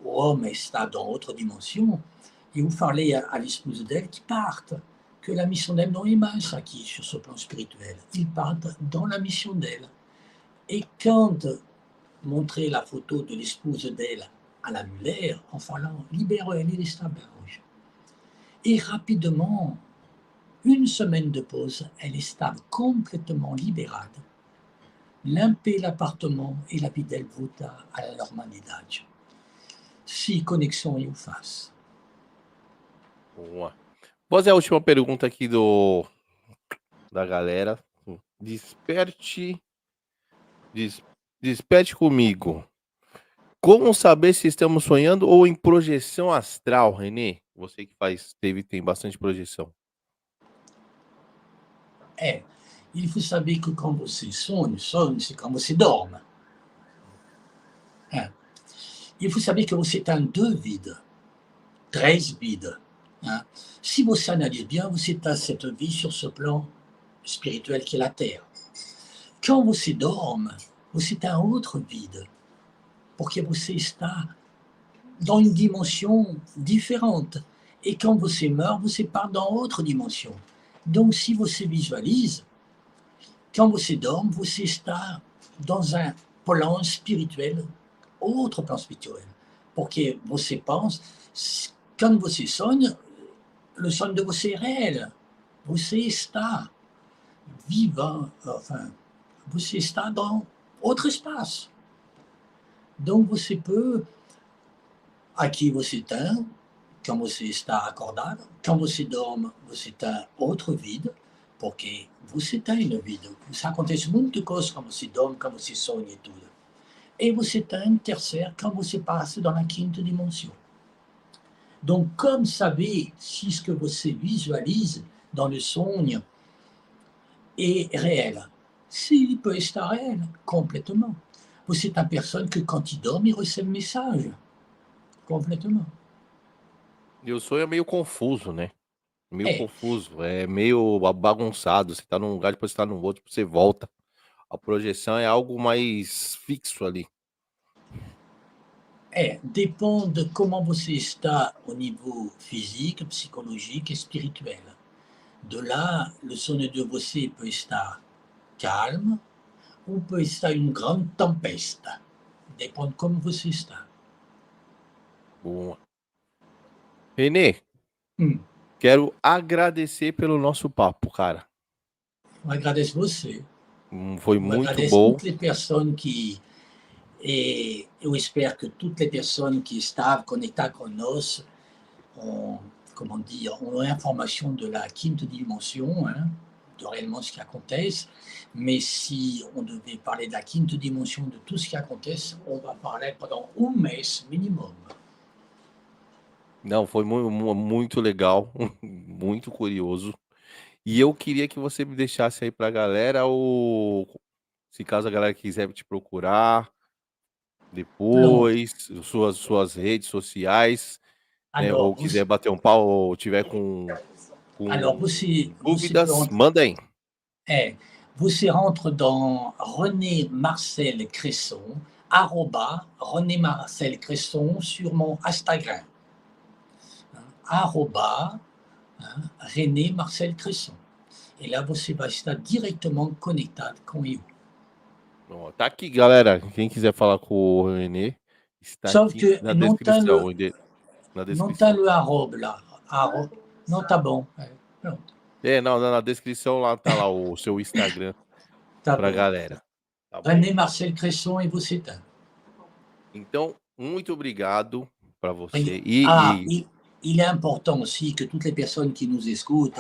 l'homme está dans autre dimension, et vous parlez à l'espouse d'elle qui parte, que la mission d'elle non est mince aqui sur ce plan spirituel. Ils partent dans la mission d'elle. Et quand montrer la photo de l'espouse d'elle à la Muller, en falant libère-elle, il est rouge. Et rapidement, une semaine de pause, elle est stable complètement libérée. Limpé l'appartement e la vida dele volta à normalidade. Se conexão eu faço. Boa. Vou fazer a última pergunta aqui da galera. Desperte comigo. Como saber se estamos sonhando ou em projeção astral, Renê? Você que tem bastante projeção. Il faut saber que quand você sonhe, c'est quand você dorme. Il faut saber que você tem 2 vidas, 3 vidas. Si você analyse bien, você tem cette vie sur ce plan spirituel qui est la Terre. Quand você dorme, você tem outra vida, porque você está dans une dimension différente. Et quand você meurt, você part dans autre dimension. Donc, si você visualise, quand você dorme, você está dans un plan spirituel, autre plan spirituel. Porque você pense, quand você sonha, le sonho de você é réel. Você está vivant, enfin, você está dans autre espace. Donc, você peut, aqui você tem, quand você está acordado, quand você dorme, você tem outra vida, porque você tem uma vida. Isso acontece muita coisa quando você dorme, quando você sonha e tudo. E você tem um terceiro quando você passa dans la quinta dimensão. Donc, comme saber si ce que você visualise dans le sonho est réel? S'il peut estar réel, complètement. Você tem personne que quand il dorme, il recebe message. Complètement. E o sonho é meio confuso, né? Meio confuso, é meio bagunçado. Você tá num lugar, depois você tá no outro, depois você volta. A projeção é algo mais fixo ali. Dépend de comment você está au niveau physique, psychologique et spirituel. De là, le sonho de você peut estar calme ou peut estar une grande tempête. Dépend de como você está. Boa. Renê, quero agradecer pelo nosso papo, cara. Eu agradeço você. Foi Eu muito agradeço bom. toutes les personnes qui. Et eu espero que toutes les personnes qui estavam conectadas conosco ont, comment dire, ont l'information de la quinta dimension, hein, de réellement ce qui acontece. Mais si on devait parler de la quinta dimension, de tout ce qui acontece, on va parler pendant mês minimum. Não, foi muito legal, muito curioso. E eu queria que você me deixasse aí pra galera, ou se caso a galera quiser te procurar Pronto. depois, suas redes sociais, né, Alors, ou quiser bater um pau, ou tiver alors com você peut dúvidas, manda aí. Você rentre dans René Marcel Cresson, René Marcel Cresson sur mon Instagram. Arroba, René Marcel Cresson. E lá você vai estar diretamente conectado com eu. Ó, tá aqui, galera. Quem quiser falar com o Renê, está Sauf aqui que na não está descrição. Na não tá descrição. le arroba lá. Não tá bom. Pronto. Não, na descrição lá tá lá o seu Instagram Tá pra bom. galera. Tá bom? René Marcel Cresson e você tá. Então, muito obrigado para você. Il est important aussi que toutes les personnes qui nous écoutent,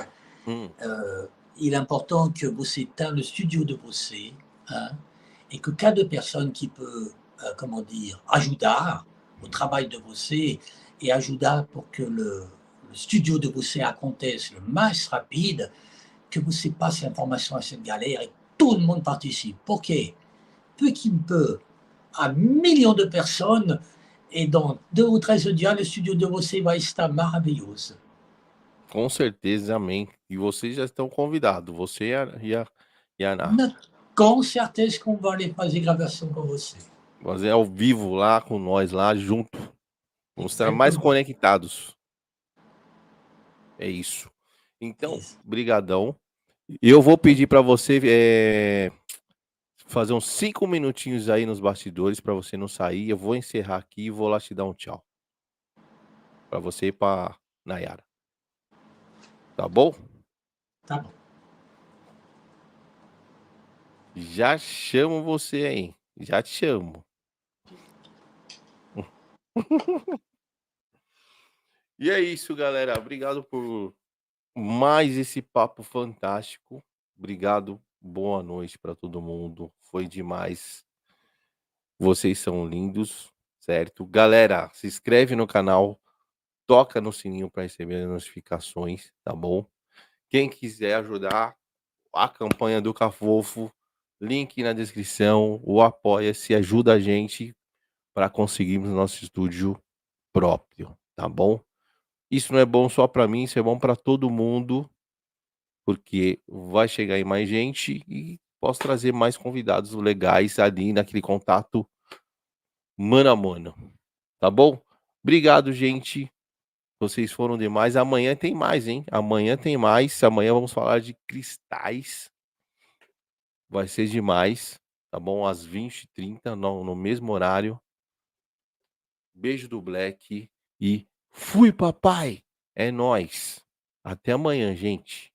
il est important que você tenha le studio de você, hein, et que cada personne qui peut, comment dire, ajudar au travail de você et ajudar pour que le studio de você aconteça le mais rapide, que você passe l'information à cette galère et tout le monde participe. Porque peu qui peut, à millions de personnes, et dans 2 ou 13 dias, le studio de você vai estar maravilhoso. Com certeza, amém. E vocês já estão convidados, você e a Ana. Com certeza que vai aller fazer gravação com você. Fazer ao vivo lá com nós, lá junto. Vamos estar mais conectados. É isso. Então, brigadão. Eu vou pedir para você fazer uns 5 minutinhos aí nos bastidores para você não sair. Eu vou encerrar aqui e vou lá te dar um tchau. Para você e para Nayara. Tá bom? Tá bom. Já chamo você aí. Já te chamo. E é isso, galera. Obrigado por mais esse papo fantástico. Obrigado. Boa noite para todo mundo. Foi demais. Vocês são lindos, certo? Galera, se inscreve no canal, toca no sininho para receber as notificações, tá bom? Quem quiser ajudar a campanha do Cafofo, link na descrição, o Apoia-se, ajuda a gente para conseguirmos nosso estúdio próprio, tá bom? Isso não é bom só para mim, isso é bom para todo mundo, porque vai chegar aí mais gente e posso trazer mais convidados legais ali naquele contato mano a mano, tá bom? Obrigado, gente. Vocês foram demais. Amanhã tem mais, hein? Amanhã tem mais. Amanhã vamos falar de cristais. Vai ser demais, tá bom? Às 20h30, no mesmo horário. Beijo do Black e fui, papai! É nóis. Até amanhã, gente.